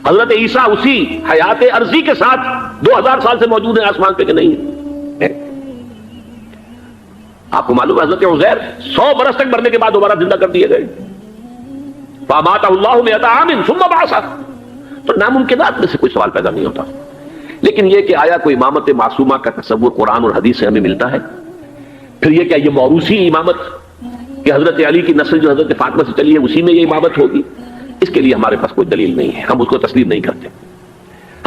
حضرت عیسیٰ اسی حیات عرضی کے ساتھ 2000 سال سے موجود ہیں آسمان پہ کہ نہیں ہے؟ آپ کو معلوم ہے حضرت عزیر 100 برس تک مرنے کے بعد دوبارہ زندہ کر دیے گئے. فاماتہ اللہ مئۃ عام ثم بعثہ. تو ناممکنات میں سے کوئی سوال پیدا نہیں ہوتا. لیکن یہ کہ آیا کوئی امامت معصومہ کا تصور قرآن اور حدیث سے ہمیں ملتا ہے؟ پھر یہ کیا یہ موروثی امامت کہ حضرت علی کی نسل جو حضرت فاطمہ سے چلی ہے اسی میں یہ امامت ہوگی؟ اس کے لیے ہمارے پاس کوئی دلیل نہیں ہے، ہم اس کو تسلیم نہیں کرتے.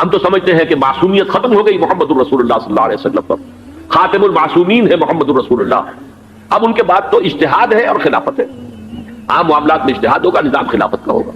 ہم تو سمجھتے ہیں کہ معصومیت ختم ہو گئی محمد الرسول اللہ صلی اللہ علیہ وسلم پر. خاتم المعصومین ہے محمد الرسول اللہ. اب ان کے بعد تو اجتہاد ہے اور خلافت ہے. عام معاملات میں اجتہاد ہوگا، نظام خلافت کا ہوگا.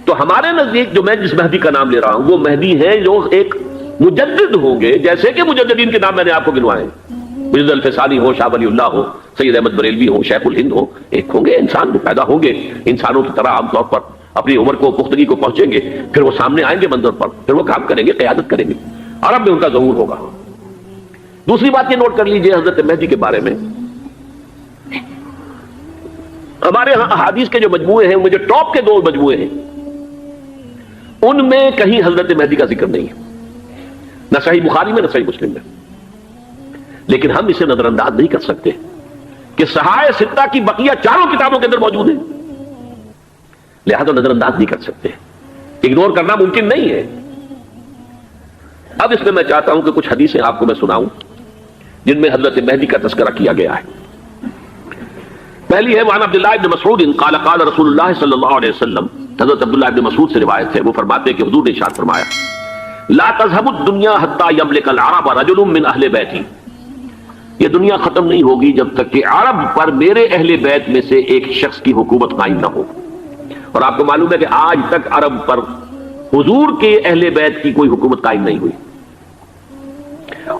تو ہمارے نزدیک جو میں جس مہدی کا نام لے رہا ہوں وہ مہدی ہیں جو ایک مجدد ہوں گے، جیسے کہ مجددین کے نام میں نے آپ کو گنوائے ہیں. مرزا الفسانی ہو، شاہ ولی اللہ ہو، سید احمد بریلوی ہو، شیخ الہند ہو. ایک ہوں گے انسان جو پیدا ہوں گے انسانوں کی طرح، عام طور پر اپنی عمر کو پختگی کو پہنچیں گے، پھر وہ سامنے آئیں گے منظر پر، پھر وہ کام کریں گے، قیادت کریں گے. عرب میں ان کا ظہور ہوگا. دوسری بات یہ نوٹ کر لیجئے حضرت مہدی کے بارے میں، ہمارے ہاں احادیث کے جو مجموعے ہیں، مجھے ٹاپ کے 2 مجموعے ہیں، ان میں کہیں حضرت مہدی کا ذکر نہیں ہے، نہ صحیح بخاری میں نہ صحیح مسلم میں. لیکن ہم اسے نظر انداز نہیں کر سکتے کہ صحائح ستہ کی بقیہ 4 کتابوں کے اندر موجود ہیں، لہذا نظر انداز نہیں کر سکتے، اگنور کرنا ممکن نہیں ہے. اب اس میں میں چاہتا ہوں کہ کچھ حدیثیں آپ کو میں سناؤں جن میں حضرت مہدی کا تذکرہ کیا گیا ہے. پہلی ہے وعن عبداللہ ابن مسعود قال قال رسول اللہ صلی اللہ علیہ وسلم. حضرت عبداللہ ابن مسعود سے روایت ہے، وہ فرماتے ہیں کہ حضور نے ارشاد فرمایا لا تذهب الدنيا حتى يملك العرب رجل من اہل بیتی. یہ دنیا ختم نہیں ہوگی جب تک کہ عرب پر میرے اہل بیت میں سے ایک شخص کی حکومت قائم نہ ہو. اور آپ کو معلوم ہے کہ آج تک عرب پر حضور کے اہل بیت کی کوئی حکومت قائم نہیں ہوئی.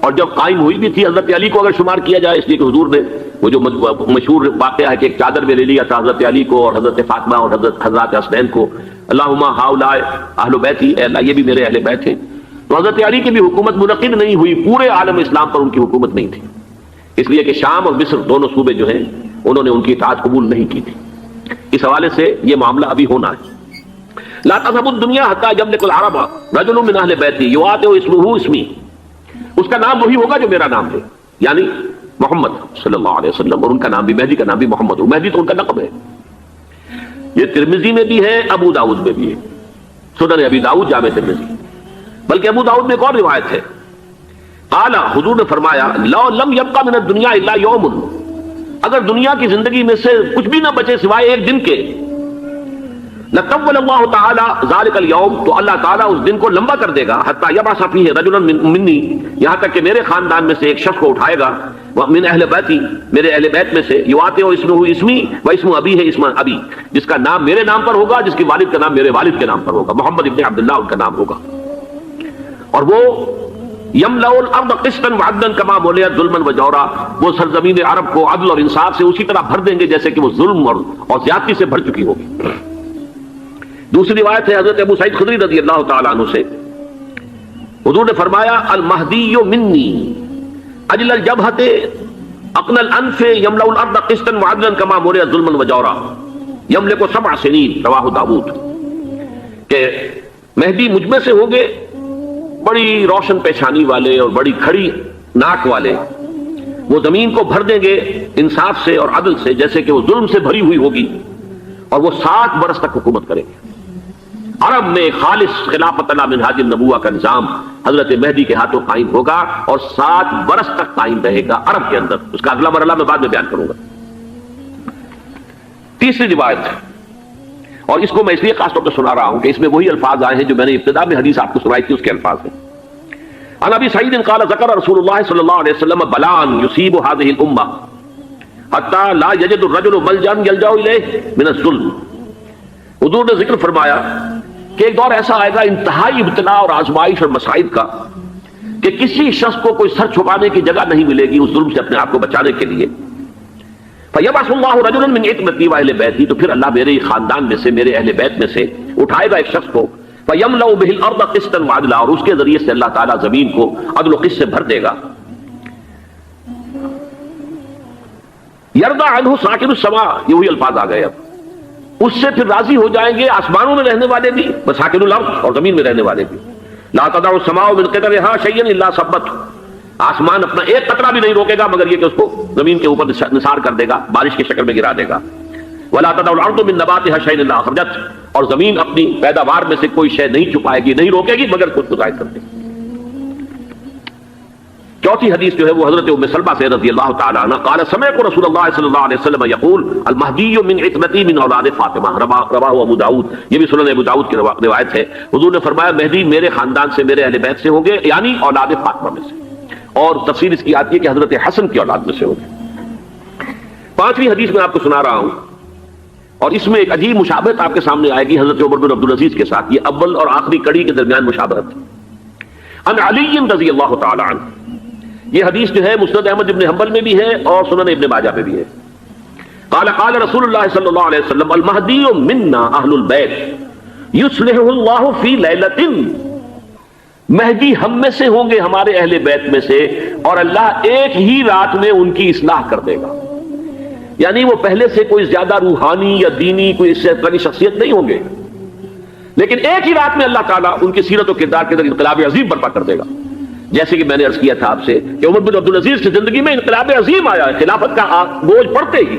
اور جب قائم ہوئی بھی تھی حضرت علی کو اگر شمار کیا جائے، اس لیے کہ حضور نے وہ جو مشہور واقعہ ہے کہ ایک چادر میں لے لیا تھا حضرت علی کو اور حضرت فاطمہ اور حضرت حسنین کو، اللہم ہؤلاء اہل بیتی، اے اللہ یہ بھی میرے اہل بیت ہیں. تو حضرت علی کی بھی حکومت منعقد نہیں ہوئی، پورے عالم اسلام پر ان کی حکومت نہیں تھی، اس لیے کہ شام اور مصر دونوں صوبے جو ہیں انہوں نے ان کی اطاعت قبول نہیں کی تھی. اس حوالے سے یہ معاملہ ابھی ہونا ہے. لا تذهب الدنيا حتى يملك العرب رجل من اهل بيتي يعاطي اسمه اسمي. اس کا نام وہی ہوگا جو میرا نام ہے، یعنی محمد صلی اللہ علیہ وسلم. اور ان کا نام بھی، مہدی کا نام بھی محمد. مہدی تو ان کا لقب ہے. یہ ترمذی میں بھی ہے، ابو داؤد میں بھی ہے، سنن ابی داؤد جامع ترمذی. بلکہ ابو داؤد میں ایک اور روایت ہے، قال حضور نے فرمایا لو لم يبقى من الدنيا الا يوم. اگر دنیا کی زندگی میں سے کچھ بھی نہ بچے سوائے ایک دن کے، لطول اللہ تعالی ذلك اليوم، تو اللہ تعالیٰ اس دن کو لمبا کر دے گا، حتی یبعث فیہ رجلا منی، یہاں تک کہ میرے خاندان میں سے ایک شخص کو اٹھائے گا، من اہل بیتی، میرے اہل بیت میں سے، یواطئ اسمہ اسمی و اسم ابی ہے اسم ابی، جس کا نام میرے نام پر ہوگا، جس کی والد کا نام میرے والد کے نام پر ہوگا، محمد ابن عبداللہ ان کا نام ہوگا. اور وہ یملأ الارض قسطا وعدلا کما ملئت ظلما وجورا، وہ سرزمین عرب کو عدل اور انصاف سے اسی طرح بھر دیں گے جیسے کہ وہ ظلم اور زیادتی سے بھر چکی ہوگی. دوسری روایت ہے حضرت ابو سعید خدری رضی اللہ تعالیٰ عنہ سے، حضور نے فرمایا المہدی منی اجل الجبہۃ اقنى الانف یملأ الارض قسطا وعدلا کما ملئت ظلما وجورا یملک 7 سنین، رواہ داؤد. کہ مہدی مجھ میں سے ہوں گے بڑی روشن پیشانی والے اور بڑی کھڑی ناک والے، وہ زمین کو بھر دیں گے انصاف سے اور عدل سے جیسے کہ وہ ظلم سے بھری ہوئی ہوگی، اور وہ 7 برس تک حکومت کریں گے. عرب میں خالص خلافت علی منہاج النبوہ کا نظام حضرت مہدی کے ہاتھوں قائم ہوگا اور 7 برس تک قائم رہے گا عرب کے اندر. اس کا اگلا مرحلہ میں بعد میں بیان کروں گا. تیسری روایت ہے، اور اس کو میں اس لیے خاص طور پر سنا رہا ہوں کہ اس میں وہی الفاظ آئے ہیں جو میں نے ابتدا میں حدیث آپ کو سنائی تھی، اس کے الفاظ ہیں. عن ابی سعید قال ذکر رسول اللہ صلی اللہ علیہ وسلم بلاء یصیب هذه الامہ حتی لا یجد الرجل ملجا یلجا الیہ من الظلم. حضور نے ذکر فرمایا کہ ایک دور ایسا آئے گا انتہائی ابتلاء اور آزمائش اور مصائب کا کہ کسی شخص کو کوئی سر چھپانے کی جگہ نہیں ملے گی اس ظلم سے اپنے آپ کو بچانے کے لیے. فَيَبْعَثُ اللَّهُ رَجُلًا مِنْ عِتْرَتِي وَأَهْلِ بَيْتِي، تو پھر اللہ میرے خاندان میں سے، میرے اہل بیت میں سے اٹھائے گا ایک شخص کو، فَيَمْلَأُ بِهِ الْأَرْضَ قِسْطًا وَعَدْلًا، اور اس کے ذریعے سے اللہ تعالیٰ زمین کو عدل و قسط سے بھر دے گا. يَرْضَى عَنْهُ سَاكِنُ السَّمَاءِ، یہ وہی الفاظ آ گئے. اب اس سے پھر راضی ہو جائیں گے آسمانوں میں رہنے والے بھی، مساکن الارض، اور زمین میں رہنے والے بھی. لا تدع السماء من قطرها شيئا الا ثبته، آسمان اپنا ایک قطرہ بھی نہیں روکے گا مگر یہ کہ اس کو زمین کے اوپر نثار کر دے گا، بارش کی شکل میں گرا دے گا. ولا تدع الارض من نباتها شيئا الا اخرجته، اور زمین اپنی پیداوار میں سے کوئی شے نہیں چھپائے گی، نہیں روکے گی مگر خود کو ظاہر کر دے گی. چوتھی حدیث جو ہے وہ حضرت ام سلمہ سے رضی اللہ تعالی عنہ قال سمعت رسول اللہ صلی اللہ علیہ وسلم یقول المہدی من عتبتی من اولاد فاطمہ، رواہ ابو داؤد، یہ بھی سنن ابو داؤد کی روایت ہے. حضور نے فرمایا مہدی میرے خاندان سے، میرے اہل بیت سے ہوں گے، یعنی اولاد فاطمہ میں سے، اور تفسیر اس کی آتی ہے کہ حضرت حسن کی اولاد میں سے ہوں گے. پانچویں حدیث میں آپ کو سنا رہا ہوں، اور اس میں ایک عجیب مشابہت آپ کے سامنے آئے گی حضرت عمر بن عبدالعزیز کے ساتھ. یہ اول اور آخری کڑی کے درمیان مشابہت. عن علی رضی اللہ تعالی عنہ، یہ حدیث جو ہے مسند احمد ابن حنبل میں بھی ہے اور سنن ابن ماجہ میں بھی ہے. قال قال رسول اللہ صلی اللہ علیہ وسلم المہدی منا اہل البیت یصلح اللہ فی لیلۃ، مہدی ہم میں سے ہوں گے، ہمارے اہل بیت میں سے، اور اللہ ایک ہی رات میں ان کی اصلاح کر دے گا. یعنی وہ پہلے سے کوئی زیادہ روحانی یا دینی کوئی اس سے طرح کی شخصیت نہیں ہوں گے، لیکن ایک ہی رات میں اللہ تعالیٰ ان کی سیرت و کردار کے اندر انقلاب عظیم برپا کر دے گا. جیسے کہ میں نے عرض کیا تھا آپ سے کہ عمر بن عبدالعزیز کی زندگی میں انقلاب عظیم آیا ہے. خلافت کا بوجھ پڑتے ہی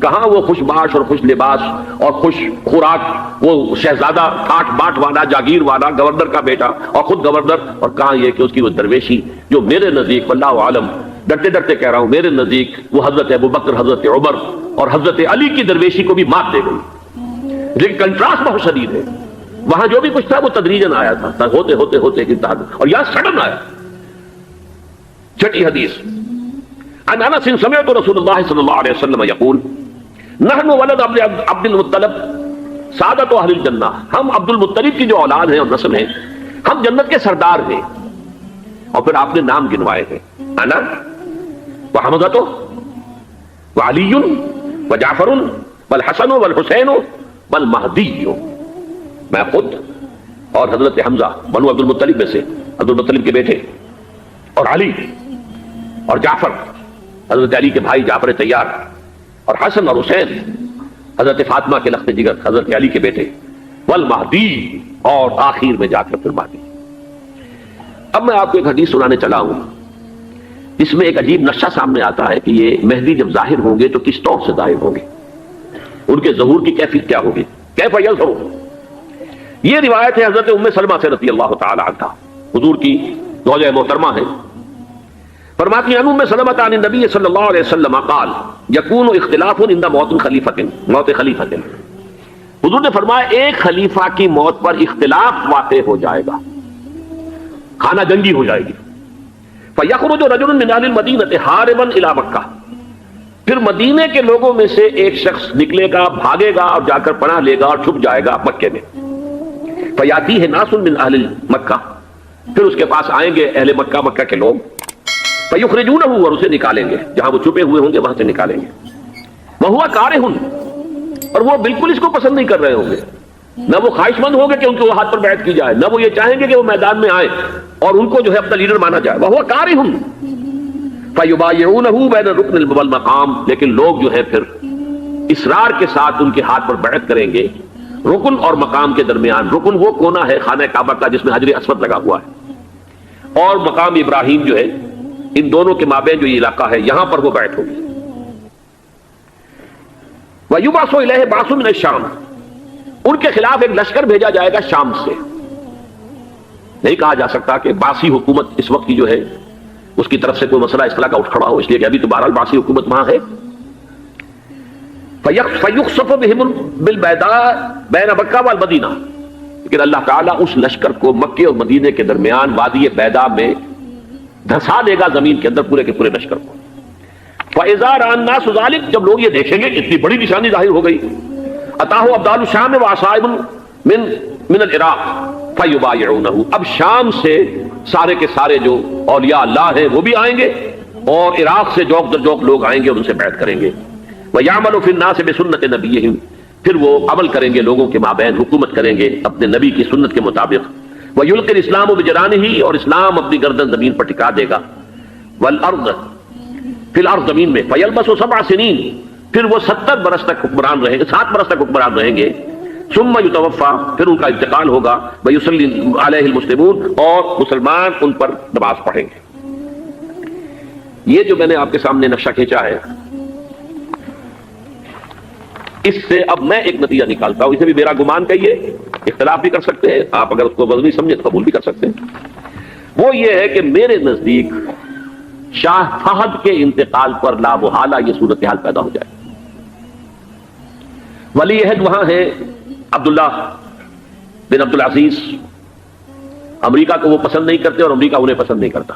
کہاں وہ خوش باش اور خوش لباس اور خوش خوراک، وہ شہزادہ ٹھاٹ باٹ والا، جاگیر والا، گورنر کا بیٹا اور خود گورنر، اور کہاں یہ کہ اس کی وہ درویشی جو میرے نزدیک واللہ عالم، ڈرتے ڈرتے کہہ رہا ہوں، میرے نزدیک وہ حضرت ابوبکر، حضرت عمر اور حضرت علی کی درویشی کو بھی مات دے گئی. لیکن کنٹراسٹ بہت شدید ہے. وہاں جو بھی کچھ تھا وہ تدریجاً آیا تھا، ہوتے ہوتے ہوتے اور یہاں سڈن آیا. چھٹی حدیث عن انس سمعت رسول اللہ صلی اللہ علیہ وسلم یقول نحن ولد عبد المطلب سعادت اہل الجنہ، ہم عبد المطلب کی جو اولاد ہیں اور نسل ہیں، ہم جنت کے سردار ہیں. اور پھر آپ نے نام گنوائے ہیں، انا وحمزۃ وعلی وجعفر والحسن والحسین والمہدی، میں خود اور حضرت حمزہ بنو عبد المطلب میں سے، عبد المطلب کے بیٹے، اور علی اور جعفر حضرت علی کے بھائی جعفر طیار، اور حسن اور حسین حضرت فاطمہ کے لخت جگر حضرت علی کے بیٹے، والمہدی، اور آخر میں جا کر پھر مہدی. اب میں آپ کو ایک حدیث سنانے چلا ہوں، اس میں ایک عجیب نقشہ سامنے آتا ہے کہ یہ مہدی جب ظاہر ہوں گے تو کس طور سے ظاہر ہوں گے، ان کے ظہور کی کیفیت کیا ہوگی، کیف یظہر. یہ روایت ہے حضرت ام سلمہ سے رضی اللہ تعالی عنہا، حضور کی زوجہ محترمہ ہے. فرماتی ہیں ام سلمہ عن النبی صلی اللہ علیہ وسلم قال یکون اختلاف عند موت خلیفۃ. حضور نے فرمایا ایک خلیفہ کی موت پر اختلاف واقع ہو جائے گا، خانہ جنگی ہو جائے گی. فیخرج رجل من اہل المدینہ حاربا الی مکہ، پھر مدینے کے لوگوں میں سے ایک شخص نکلے گا، بھاگے گا اور جا کر پناہ لے گا اور چھپ جائے گا مکے میں. فیاتیہ ناس من اہل مکہ، پھر اس کے پاس آئیں گے اہل مکہ، مکہ کے لوگ، فیخرجونہ، اور اسے نکالیں گے، جہاں وہ چھپے ہوئے ہوں گے وہاں سے نکالیں گے. وہو کارہ، اور وہ بالکل اس کو پسند نہیں کر رہے ہوں گے، نہ وہ خواہش مند ہوں گے کہ ان کے ہاتھ پر بیعت کی جائے، نہ وہ یہ چاہیں گے کہ وہ میدان میں آئیں اور ان کو جو ہے اپنا لیڈر مانا جائے. وہو کارہ فیبایعونہ بین الرکن والمقام، لیکن لوگ جو ہے پھر اصرار کے ساتھ ان کے ہاتھ پر بیعت کریں گے رکن اور مقام کے درمیان. رکن وہ کونا ہے خانہ کعبہ کا جس میں حجر اسود لگا ہوا ہے، اور مقام ابراہیم جو ہے، ان دونوں کے مابین جو یہ علاقہ ہے یہاں پر وہ بیعت ہوگی. وَيُبْعَثُ إِلَيْهِ بَعْثٌ مِنَ الشَّامِ، ان کے خلاف ایک لشکر بھیجا جائے گا شام سے. نہیں کہا جا سکتا کہ باسی حکومت اس وقت کی جو ہے اس کی طرف سے کوئی مسئلہ اس طرح کا اٹھ کھڑا ہو، اس لیے کہ ابھی تو بہرحال باسی حکومت وہاں ہے. فَيُخْصَفُ بِهِمْ بِالْبَيْضَاءِ بَيْنَ مَكَّةَ وَالْمَدِينَةِ، لیکن اللہ تعالیٰ اس لشکر کو مکے اور مدینے کے درمیان وادی بیضاء میں دھسا دے گا زمین کے اندر پورے کے پورے لشکر کو. فَإِذَا رَأَى النَّاسُ ذَلِكَ، جب لوگ یہ دیکھیں گے اتنی بڑی نشانی ظاہر ہو گئی، أَتَاهُ أَبْدَالُ الشَّامِ وَعَصَائِبٌ مِنَ الْعِرَاقِ فَيُبَايِعُونَهُ، اب شام سے سارے کے سارے جو اولیاء اللہ ہیں وہ بھی آئیں گے، اور عراق سے جوک در جوک لوگ آئیں گے اور ان سے بیعت کریں گے. وَيَعْمَلُ فِي النَّاسِ بِسُنَّةِ نَبِيِّهِمْ، پھر وہ عمل کریں گے لوگوں کے مابین، حکومت کریں گے اپنے نبی کی سنت کے مطابق. وَيُلْقِي الْإِسْلَامُ بِجَرَانِهِ، اور اسلام اپنی گردن زمین پر ٹکا دے گا. وَالْأَرْضَ فِي الْأَرْضِ، زمین میں. فَيَلْبَسُ 7 سنین، پھر وہ 70 برس تک حکمران رہیں گے، 7 برس تک حکمران رہیں گے. ثم یتوفا، پھر ان کا انتقال ہوگا. ویصلی علیہ المسلمون، اور مسلمان ان پر نماز پڑھیں گے. یہ جو میں نے آپ کے سامنے نقشہ کھینچا ہے، اس سے اب میں ایک نتیجہ نکالتا ہوں. اسے بھی میرا گمان کہیے، اختلاف بھی کر سکتے ہیں آپ، اگر اس کو وزنی سمجھے تو قبول بھی کر سکتے ہیں. وہ یہ ہے کہ میرے نزدیک شاہ فہد کے انتقال پر لا محالہ یہ صورتحال پیدا ہو جائے. ولی عہد وہاں ہے عبداللہ بن عبدالعزیز. امریکہ کو وہ پسند نہیں کرتے اور امریکہ انہیں پسند نہیں کرتا.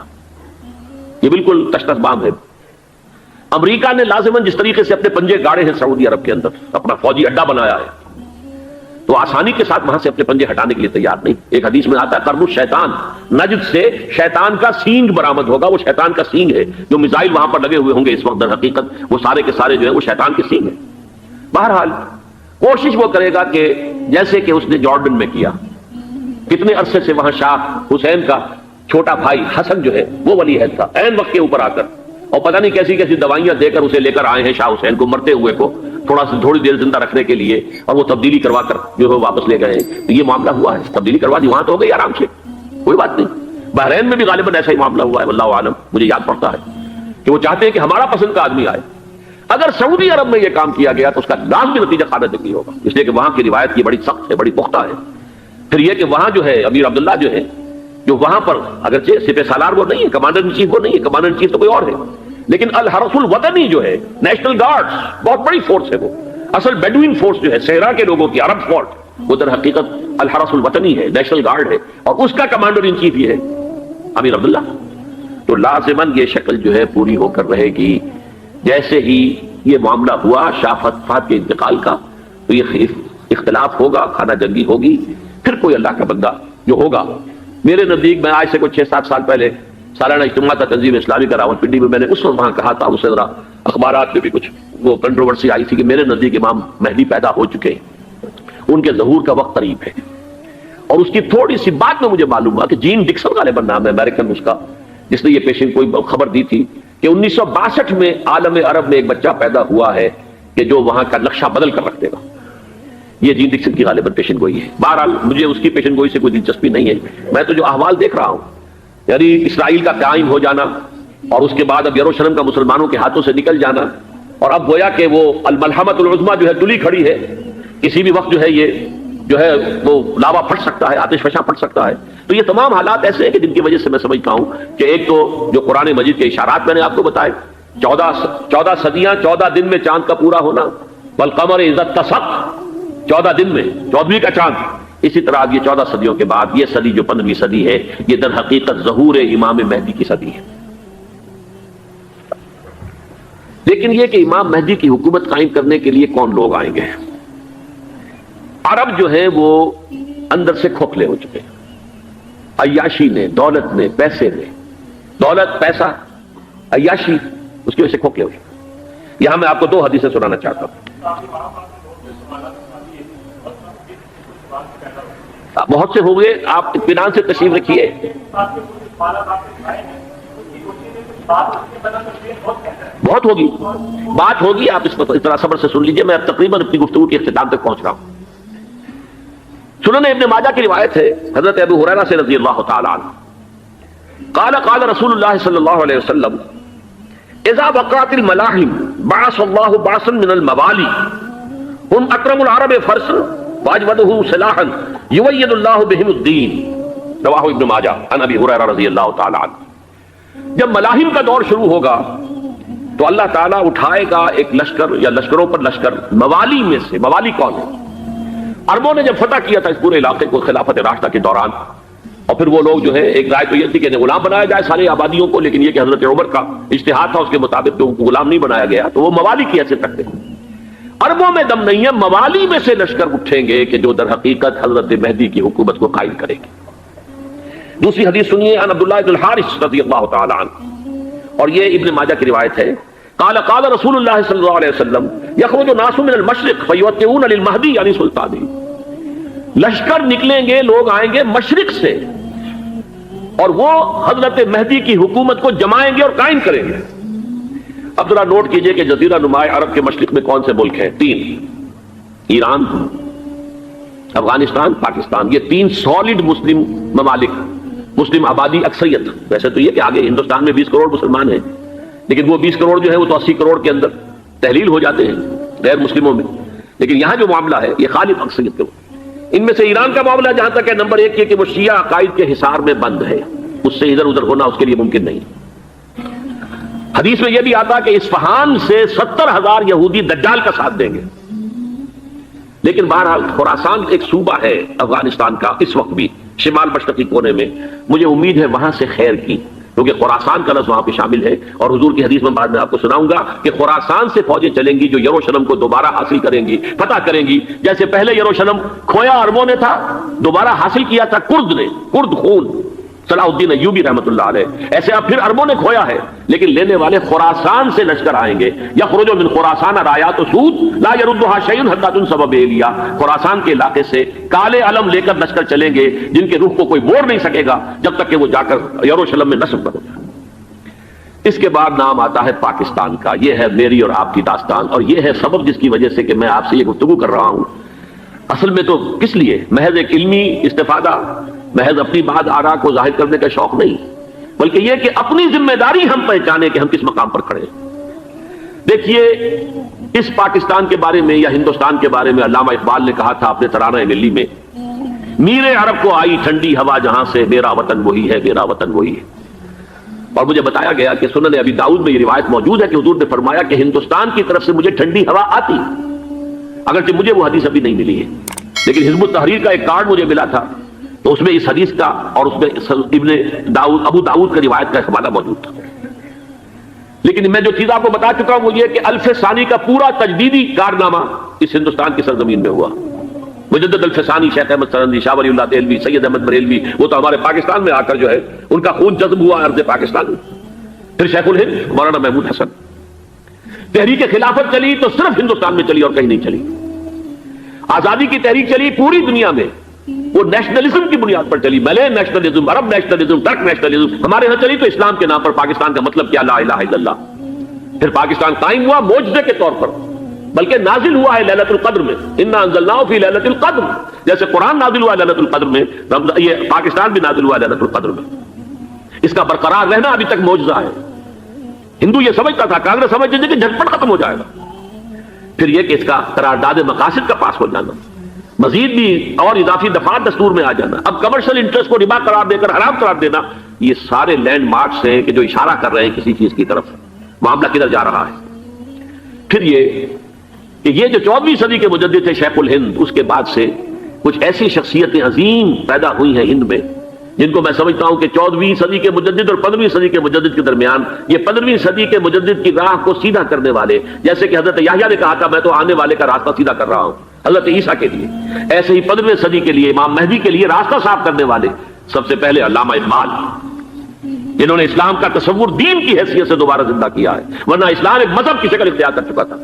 یہ بالکل تشتش بام ہے. امریکہ نے لازماً جس طریقے سے اپنے پنجے گاڑے ہیں سعودی عرب کے اندر، اپنا فوجی اڈا بنایا ہے، تو آسانی کے ساتھ وہاں سے اپنے پنجے ہٹانے کے لیے تیار نہیں. ایک حدیث میں آتا ہے قرن الشیطان، نجد سے شیطان کا سینگ برآمد ہوگا. وہ شیطان کا سینگ ہے. جو میزائل وہاں پر لگے ہوئے ہوں گے اس وقت، در حقیقت وہ سارے کے سارے جو ہے وہ شیطان کے سینگ ہیں. بہرحال کوشش وہ کرے گا کہ جیسے کہ اس نے جارڈن میں کیا، کتنے عرصے سے وہاں شاہ حسین کا چھوٹا بھائی حسن جو ہے وہ ولی عہد تھا، عین وقت کے اوپر آ کر، اور پتہ نہیں کیسی کیسی دوائیاں دے کر اسے لے کر آئے ہیں شاہ حسین کو، مرتے ہوئے کو تھوڑی دیر زندہ رکھنے کے لیے، اور وہ تبدیلی کروا کر جو ہے واپس لے گئے. تو یہ معاملہ ہوا ہے، تبدیلی کروا دی، وہاں تو ہو گئی آرام سے، کوئی بات نہیں. بحرین میں بھی غالباً ایسا ہی معاملہ ہوا ہے، واللہ عالم. مجھے یاد پڑتا ہے کہ وہ چاہتے ہیں کہ ہمارا پسند کا آدمی آئے. اگر سعودی عرب میں یہ کام کیا گیا تو اس کا لازمی نتیجہ خانہ جنگی ہوگا، اس لیے کہ وہاں کی روایت یہ بڑی سخت ہے، بڑی پختہ ہے. پھر یہ کہ وہاں جو ہے امیر عبداللہ جو ہے، جو وہاں پر اگرچہ سپہ سالار وہ نہیں ہے، کمانڈر ان چیف وہ نہیں ہے، کمانڈر ان چیف تو کوئی اور ہے، لیکن الحرس الوطنی جو ہے، نیشنل گارڈز، بہت بڑی فورس ہے. وہ اصل بیڈوین فورس جو ہے صحرا کے لوگوں کی، عرب فورس، وہ در حقیقت الحرس الوطنی ہے، نیشنل گارڈ ہے، اور اس کا کمانڈر ان چیف یہ ہے امیر عبداللہ. تو لازماً یہ شکل جو ہے پوری ہو کر رہے گی. جیسے ہی یہ معاملہ ہوا شاہ فہد کے انتقال کا، تو یہ اختلاف ہوگا، خانہ جنگی ہوگی. پھر کوئی اللہ کا بندہ جو ہوگا، میرے نزدیک، میں آج سے کوئی 6-7 سال پہلے سالانہ اجتماع تھا تنظیم اسلامی کا راولپنڈی میں، میں نے اس وقت وہاں کہا تھا، اس سے ذرا اخبارات میں بھی کچھ وہ کنٹروورسی آئی تھی کہ میرے نزدیک امام مہدی پیدا ہو چکے ہیں، ان کے ظہور کا وقت قریب ہے. اور اس کی تھوڑی سی بات میں مجھے معلوم ہوا کہ جین ڈکسن غالباً نام ہے امریکن اس کا، جس نے یہ پیشن کوئی خبر دی تھی کہ 1962 میں عالم عرب میں ایک بچہ پیدا ہوا ہے کہ جو وہاں کا نقشہ بدل کر رکھ دے گا. یہ جین ڈکسن کی غالباً پیشن گوئی ہے. بہرحال مجھے اس کی پیشن گوئی سے کوئی دلچسپی نہیں ہے. میں تو جو احوال دیکھ رہا ہوں، یعنی اسرائیل کا قائم ہو جانا، اور اس کے بعد اب یروشلم کا مسلمانوں کے ہاتھوں سے نکل جانا، اور اب گویا کہ وہ الملحمۃ العظمیٰ جو ہے تلی کھڑی ہے، کسی بھی وقت جو ہے یہ جو ہے وہ لاوا پھٹ سکتا ہے، آتش فشاں پھٹ سکتا ہے. تو یہ تمام حالات ایسے ہیں کہ جن کی وجہ سے میں سمجھتا ہوں کہ ایک تو جو قرآن مجید کے اشارات میں نے آپ کو بتائے، 14 صدیاں، 14 دن میں چاند کا پورا ہونا، والقمر اذا اتسق، 14 دن میں 14ویں کا چاند. اسی طرح اب یہ 14 صدیوں کے بعد یہ صدی جو 15ویں صدی ہے، یہ در حقیقت ظہور امام مہدی کی صدی ہے. لیکن یہ کہ امام مہدی کی حکومت قائم کرنے کے لیے کون لوگ آئیں گے؟ عرب جو ہے وہ اندر سے کھوکھلے ہو چکے ہیں. عیاشی نے، دولت نے، پیسے نے، دولت، پیسہ، عیاشی، اس کی وجہ سے کھوکھلے ہو چکے. یہاں میں آپ کو 2 حدیثیں سنانا چاہتا ہوں. بہت سے ہو گئے، آپ اطمینان سے تشریف رکھیے. بہت ہوگی، بات ہوگی، آپ اس طرح صبر سے سن لیجئے. میں اب تقریباً اپنی گفتگو کے اختتام تک پہنچ رہا ہوں. سنن ابن ماجہ کی روایت ہے حضرت ابو ہریرہ سے رضی اللہ تعالی عنہ، قال قال رسول اللہ صلی اللہ علیہ وسلم اذا وقعت الملاحم بعث اللہ بعثا من الموالی هم اکرم العرب فرسا واجودہ سلاحا یوید اللہ بہم الدین. رواہ ابن ماجہ عن ابی ہریرہ رضی اللہ تعالی عنہ. جب ملاحم کا دور شروع ہوگا تو اللہ تعالیٰ اٹھائے گا ایک لشکر یا لشکروں پر لشکر موالی میں سے. موالی کون ہے؟ عربوں نے جب فتح کیا تھا اس پورے علاقے کو خلافت راشدہ کے دوران، اور پھر وہ لوگ جو ہے، ایک رائے تو یہ تھی کہ غلام بنایا جائے ساری آبادیوں کو، لیکن یہ کہ حضرت عمر کا اجتہاد تھا، اس کے مطابق ان کو غلام نہیں بنایا گیا، تو وہ موالی کی حیثیت رکھتے ہیں. عربوں میں دم نہیں ہے، موالی میں سے لشکر اٹھیں گے کہ جو در حقیقت حضرت مہدی کی حکومت کو قائم کرے گی. دوسری حدیث سنیے عن عبداللہ بن الحارث رضی اللہ تعالی عنہ، اور یہ ابن ماجہ کی روایت ہے. قال قال رسول اللہ صلی اللہ علیہ وسلم یخرج الناس من المشرق فیوطئون للمہدی یعنی سلطانی. لشکر نکلیں گے، لوگ آئیں گے مشرق سے، اور وہ حضرت مہدی کی حکومت کو جمائیں گے اور قائم کریں گے. اب ذرا نوٹ کیجئے کہ جزیرہ نما عرب کے مشرق میں کون سے ملک ہیں؟ 3: ایران، افغانستان، پاکستان. یہ 3 سالڈ مسلم ممالک، مسلم آبادی اکثریت. ویسے تو یہ کہ آگے ہندوستان میں 20 کروڑ مسلمان ہیں، لیکن وہ 20 کروڑ جو ہے وہ تو 80 کروڑ کے اندر تحلیل ہو جاتے ہیں غیر مسلموں میں. لیکن یہاں جو معاملہ ہے یہ خالص اکثریت کے. ان میں سے ایران کا معاملہ جہاں تک ہے، نمبر 1 یہ کہ وہ شیعہ عقائد کے حصار میں بند ہے، اس سے ادھر ادھر ہونا اس کے لیے ممکن نہیں. حدیث میں یہ بھی آتا کہ اصفہان سے 70,000 یہودی دجال کا ساتھ دیں گے. لیکن بہرحال خراسان ایک صوبہ ہے افغانستان کا اس وقت بھی شمال مشرقی کونے میں، مجھے امید ہے وہاں سے خیر کی، کیونکہ خراسان کا لفظ وہاں پہ شامل ہے. اور حضور کی حدیث میں بعد میں آپ کو سناؤں گا کہ خراسان سے فوجیں چلیں گی جو یروشلم کو دوبارہ حاصل کریں گی، فتح کریں گی. جیسے پہلے یروشلم کھویا عربوں نے تھا، دوبارہ حاصل کیا تھا کرد نے، کرد خون صلاح الدین ایوبی رحمۃ اللہ علیہ، ایسے اب پھر عربوں نے کھویا ہے. لیکن لینے والے خراسان سے لشکر آئیں گے. یخرج من خراسان رایات سود لا يردها شيء حتى تنصب بإيلیا. خراسان کے علاقے سے کالے علم لے کر لشکر چلیں گے جن کے روح کو کوئی موڑ نہیں سکے گا جب تک کہ وہ جا کر یروشلم میں نصب نہ ہو جائے. اس کے بعد نام آتا ہے پاکستان کا. یہ ہے میری اور آپ کی داستان، اور یہ ہے سبب جس کی وجہ سے کہ میں آپ سے یہ گفتگو کر رہا ہوں. اصل میں تو کس لیے؟ محض ایک علمی استفادہ، محض اپنی بات آراء کو ظاہر کرنے کا شوق نہیں، بلکہ یہ کہ اپنی ذمہ داری ہم پہچانے کہ ہم کس مقام پر کھڑے ہیں. دیکھیے اس پاکستان کے بارے میں یا ہندوستان کے بارے میں علامہ اقبال نے کہا تھا اپنے ترانہ ملی میں، میر عرب کو آئی ٹھنڈی ہوا جہاں سے، میرا وطن وہی ہے، میرا وطن وہی ہے. اور مجھے بتایا گیا کہ سنن ابی داؤد میں یہ روایت موجود ہے کہ حضور نے فرمایا کہ ہندوستان کی طرف سے مجھے ٹھنڈی ہوا آتی، اگرچہ مجھے وہ حدیث ابھی نہیں ملی ہے، لیکن حزب التحریر کا ایک کارڈ مجھے ملا تھا، تو اس میں اس حدیث کا اور اس میں ابن داؤد ابو داؤد کا روایت کا حوالہ موجود تھا. لیکن میں جو چیز آپ کو بتا چکا ہوں وہ یہ کہ الف ثانی کا پورا تجدیدی کارنامہ اس ہندوستان کی سرزمین میں ہوا. مجدد الف ثانی شیخ احمد سرندی، شاہ ولی اللہ دہلوی، سید احمد بریلوی، وہ تو ہمارے پاکستان میں آ کر جو ہے ان کا خون جذب ہوا ارض پاکستان میں. پھر شیخ الہند مولانا محمود حسن. تحریک خلافت چلی تو صرف ہندوستان میں چلی اور کہیں نہیں چلی. آزادی کی تحریک چلی پوری دنیا میں، وہ نیشنلزم کی بنیاد پر چلی، ملے نیشنلزم، عرب نیشنلزم، ٹرک نیشنلزم. ہمارے ہاں چلی تو اسلام کے نام پر. پاکستان کا مطلب کیا؟ لا الہ الا اللہ. پھر پاکستان قائم ہوا معجزے کے طور پر، بلکہ نازل ہوا ہے لیلۃ القدر میں. انا انزلناہ فی لیلۃ القدر، جیسے قرآن نازل ہوا لیلۃ القدر میں، یہ پاکستان بھی نازل ہوا لیلۃ القدر میں. اس کا برقرار رہنا ابھی تک معجزہ ہے. ہندو یہ سمجھتا تھا، کانگریس سمجھتی تھی کہ جھٹپٹ ختم ہو جائے گا. پھر یہ کہ اس کا قرارداد مقاصد کا پاس ہو جانا، مزید بھی اور اضافی دفعات دستور میں آ جانا، اب کمرشل انٹرسٹ کو ربا قرار دے کر حرام قرار دینا، یہ سارے لینڈ مارکس ہیں کہ جو اشارہ کر رہے ہیں کسی چیز کی طرف، معاملہ کدھر جا رہا ہے. پھر یہ کہ یہ جو 14ویں صدی کے مجدد تھے شیخ الہند، اس کے بعد سے کچھ ایسی شخصیتیں عظیم پیدا ہوئی ہیں ہند میں جن کو میں سمجھتا ہوں کہ 14ویں صدی کے مجدد اور 15ویں صدی کے مجدد کے درمیان یہ 15ویں صدی کے مجدد کی راہ کو سیدھا کرنے والے، جیسے کہ حضرت یحییٰ نے کہا تھا میں تو آنے والے کا راستہ سیدھا کر رہا ہوں حضرت عیسیٰ کے لیے، ایسے ہی 15ویں صدی کے لیے امام مہدی کے لیے راستہ صاف کرنے والے سب سے پہلے علامہ اقبال، جنہوں نے اسلام کا تصور دین کی حیثیت سے دوبارہ زندہ کیا ہے، ورنہ اسلام ایک مذہب کی شکل اختیار کر چکا تھا.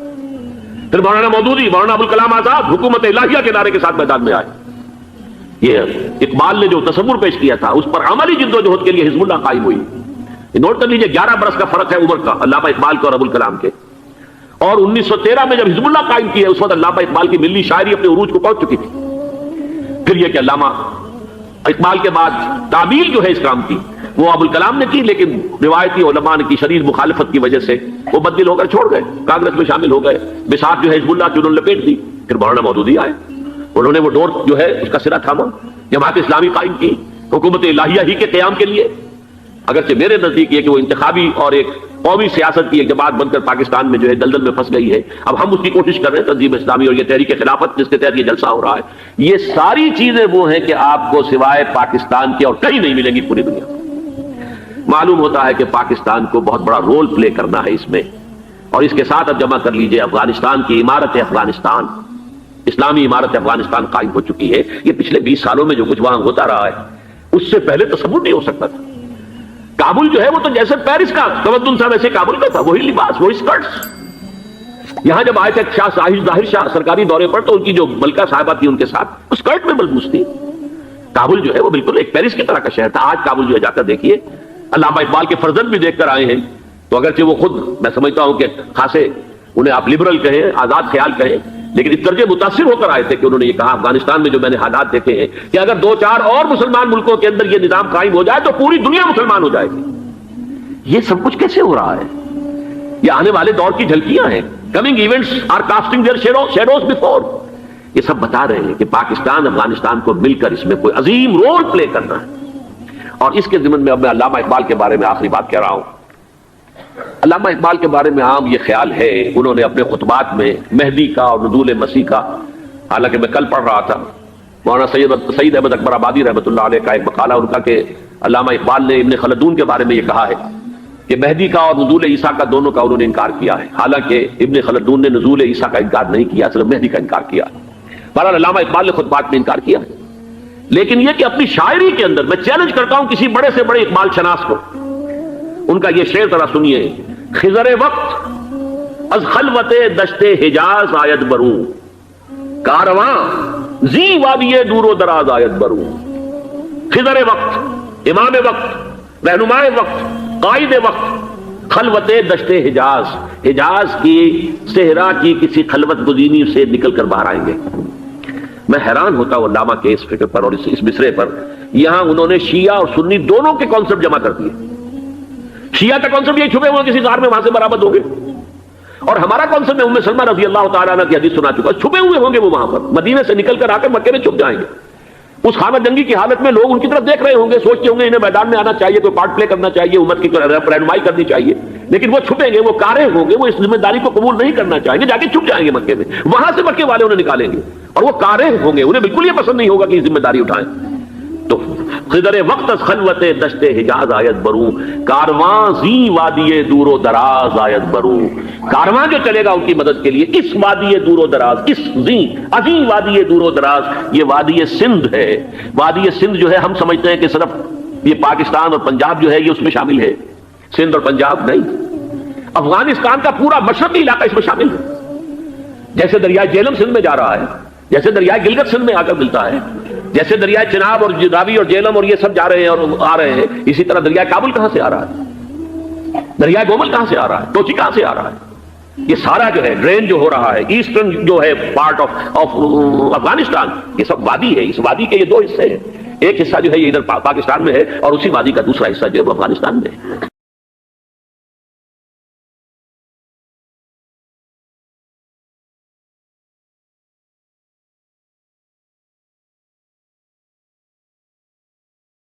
پھر مولانا مودودی، مولانا ابوالکلام آزاد حکومت الہیہ کے نعرے کے ساتھ میدان میں آئے. یہ اقبال نے جو تصور پیش کیا تھا اس پر عملی جدوجہد کے لیے حزب اللہ قائم ہوئی. نوٹ کر لیجئے 11 برس کا فرق ہے عمر کا علامہ اقبال کے اور ابوالکلام کے. اور 1913 میں جب حزب اللہ قائم کی ہے اس وقت علامہ اقبال کی ملی شاعری اپنے عروج کو پہنچ چکی تھی. پھر یہ کہ علامہ اقبال کے بعد تعمیل جو ہے اس کام کی وہ ابوالکلام نے کی، لیکن روایتی علماء کی شدید مخالفت کی وجہ سے وہ بددل ہو کر چھوڑ گئے، کانگریس میں شامل ہو گئے، بساط جو ہے حزب اللہ کی انہوں نے لپیٹ دی. پھر مولانا مودودی آئے، انہوں نے وہ ڈور جو ہے اس کا سرا تھاما، جماعت اسلامی قائم کی حکومت الہیہ ہی کے قیام کے لیے. اگرچہ میرے نزدیک یہ کہ وہ انتخابی اور ایک قومی سیاست کی ایک جماعت بن کر پاکستان میں جو ہے دلدل میں پھنس گئی ہے، اب ہم اس کی کوشش کر رہے ہیں تنظیم اسلامی اور یہ تحریک خلافت جس کے تحت یہ جلسہ ہو رہا ہے. یہ ساری چیزیں وہ ہیں کہ آپ کو سوائے پاکستان کے اور کہیں نہیں ملیں گی پوری دنیا. معلوم ہوتا ہے کہ پاکستان کو بہت بڑا رول پلے کرنا ہے اس میں. اور اس کے ساتھ اب جمع کر لیجئے افغانستان کی عمارت افغانستان، اسلامی عمارت افغانستان قائم ہو چکی ہے. یہ پچھلے 20 سالوں میں جو کچھ وہاں ہوتا رہا ہے اس سے پہلے تصور نہیں ہو سکتا تھا. کابل جو ہے وہ تو جیسے پیرس کا تمدن تھا ویسے کابل کا تھا، وہی لباس، وہی اسکرٹس. یہاں جب آئے تھے شاہ ظاہر شاہ سرکاری دورے پر تو ان کی جو ملکہ صاحبہ تھی ان کے ساتھ اسکرٹ میں ملبوس تھی. کابل جو ہے وہ بالکل ایک پیرس کی طرح کا شہر تھا. آج کابل جو ہے جا کر دیکھیے، علامہ اقبال کے فرزند بھی دیکھ کر آئے ہیں تو اگرچہ وہ خود میں سمجھتا ہوں کہ خاصے انہیں آپ لبرل کہیں، آزاد خیال کہیں، لیکن اس درجے متاثر ہو کر آئے تھے کہ انہوں نے یہ کہا افغانستان میں جو میں نے حالات دیکھے ہیں کہ اگر 2-4 اور مسلمان ملکوں کے اندر یہ نظام قائم ہو جائے تو پوری دنیا مسلمان ہو جائے گی. یہ سب کچھ کیسے ہو رہا ہے؟ یہ آنے والے دور کی جھلکیاں ہیں. Coming events are casting their shadows before. یہ سب بتا رہے ہیں کہ پاکستان افغانستان کو مل کر اس میں کوئی عظیم رول پلے کرنا ہے. اور اس کے ضمن میں اب میں علامہ اقبال کے بارے میں آخری بات کہہ رہا ہوں. علامہ اقبال کے بارے میں عام یہ خیال ہے، انہوں نے اپنے خطبات میں مہدی کا اور نزول مسیح کا، حالانکہ میں کل پڑھ رہا تھا مولانا سعید احمد اکبر آبادی رحمۃ اللہ علیہ کا ایک مقالہ ان کا کہ علامہ اقبال نے ابن خلدون کے بارے میں یہ کہا ہے کہ مہدی کا اور نزول عیسیٰ کا دونوں کا انہوں نے انکار کیا ہے، حالانکہ ابن خلدون نے نزول عیسیٰ کا انکار نہیں کیا، صرف مہدی کا انکار کیا. بہرحال علامہ اقبال نے خطبات میں انکار کیا ہے. لیکن یہ کہ اپنی شاعری کے اندر میں چیلنج کرتا ہوں کسی بڑے سے بڑے اقبال شناس کو، ان کا یہ شعر ذرا سنیے. خضر وقت از خلوت دشت حجاز آیت بروں، کارواں زی وادی دور و دراز آیت بروں. خضر وقت، امام وقت، رہنمائے وقت، قائد وقت، خلوت دشت حجاز، حجاز کی صحرا کی کسی خلوت گزینی سے نکل کر باہر آئیں گے. میں حیران ہوتا ہوں علامہ کے اس فکر پر اور اس مصرے پر. یہاں انہوں نے شیعہ اور سنی دونوں کے کانسیپٹ جمع کر دیے. شیعہ کا کانسیپٹ یہ چھپے ہوئے کسی غار میں وہاں سے برآمد ہوں گے، اور ہمارا کانسیپٹ میں ام سلمہ رضی اللہ تعالیٰ عنہ کی حدیث سنا چکا، چھپے ہوئے ہوں گے وہ وہاں پر، مدینے سے نکل کر آ کر مکے میں چھپ جائیں گے. اس خانہ جنگی کی حالت میں لوگ ان کی طرف دیکھ رہے ہوں گے، سوچتے ہوں گے انہیں میدان میں آنا چاہیے، کوئی پارٹ پلے کرنا چاہیے، امت کی رہنمائی کرنی چاہیے، لیکن وہ چھپیں گے، وہ کارے ہوں گے، وہ اس ذمہ داری کو قبول نہیں کرنا چاہیں گے، جا کے چھپ جائیں گے مکے میں. وہاں سے مکے والے انہیں نکالیں گے، اور وہ کارے ہوں گے، انہیں بالکل یہ پسند نہیں ہوگا کہ یہ ذمہ داری اٹھائیں. تو خضر وقت از خلوت دشت حجاز آیت بروں، کارواں زی وادی دور و دراز آیت بروں. کارواں جو چلے گا ان کی مدد کے لیے اس وادی دور و دراز، اس زی عظیم وادی دور و دراز، یہ وادی سندھ ہے. وادی سندھ جو ہے ہم سمجھتے ہیں کہ صرف یہ پاکستان اور پنجاب جو ہے یہ اس میں شامل ہے. سندھ اور پنجاب نہیں، افغانستان کا پورا مشرقی علاقہ اس میں شامل ہے. جیسے دریائے جہلم سندھ میں جا رہا ہے، جیسے دریائے گلگت سندھ میں آ کر ملتا ہے، جیسے دریائے چناب اور راوی اور جہلم اور یہ سب جا رہے ہیں اور آ رہے ہیں، اسی طرح دریائے کابل کہاں سے آ رہا ہے، دریائے گومل کہاں سے آ رہا ہے، ٹوچی کہاں سے آ رہا ہے. یہ سارا جو ہے ڈرین جو ہو رہا ہے، ایسٹرن جو ہے پارٹ آف افغانستان، یہ سب وادی ہے. اس وادی کے یہ 2 حصے ہیں، ایک حصہ جو ہے یہ ادھر پاکستان میں ہے اور اسی وادی کا دوسرا حصہ جو ہے وہ افغانستان میں ہے.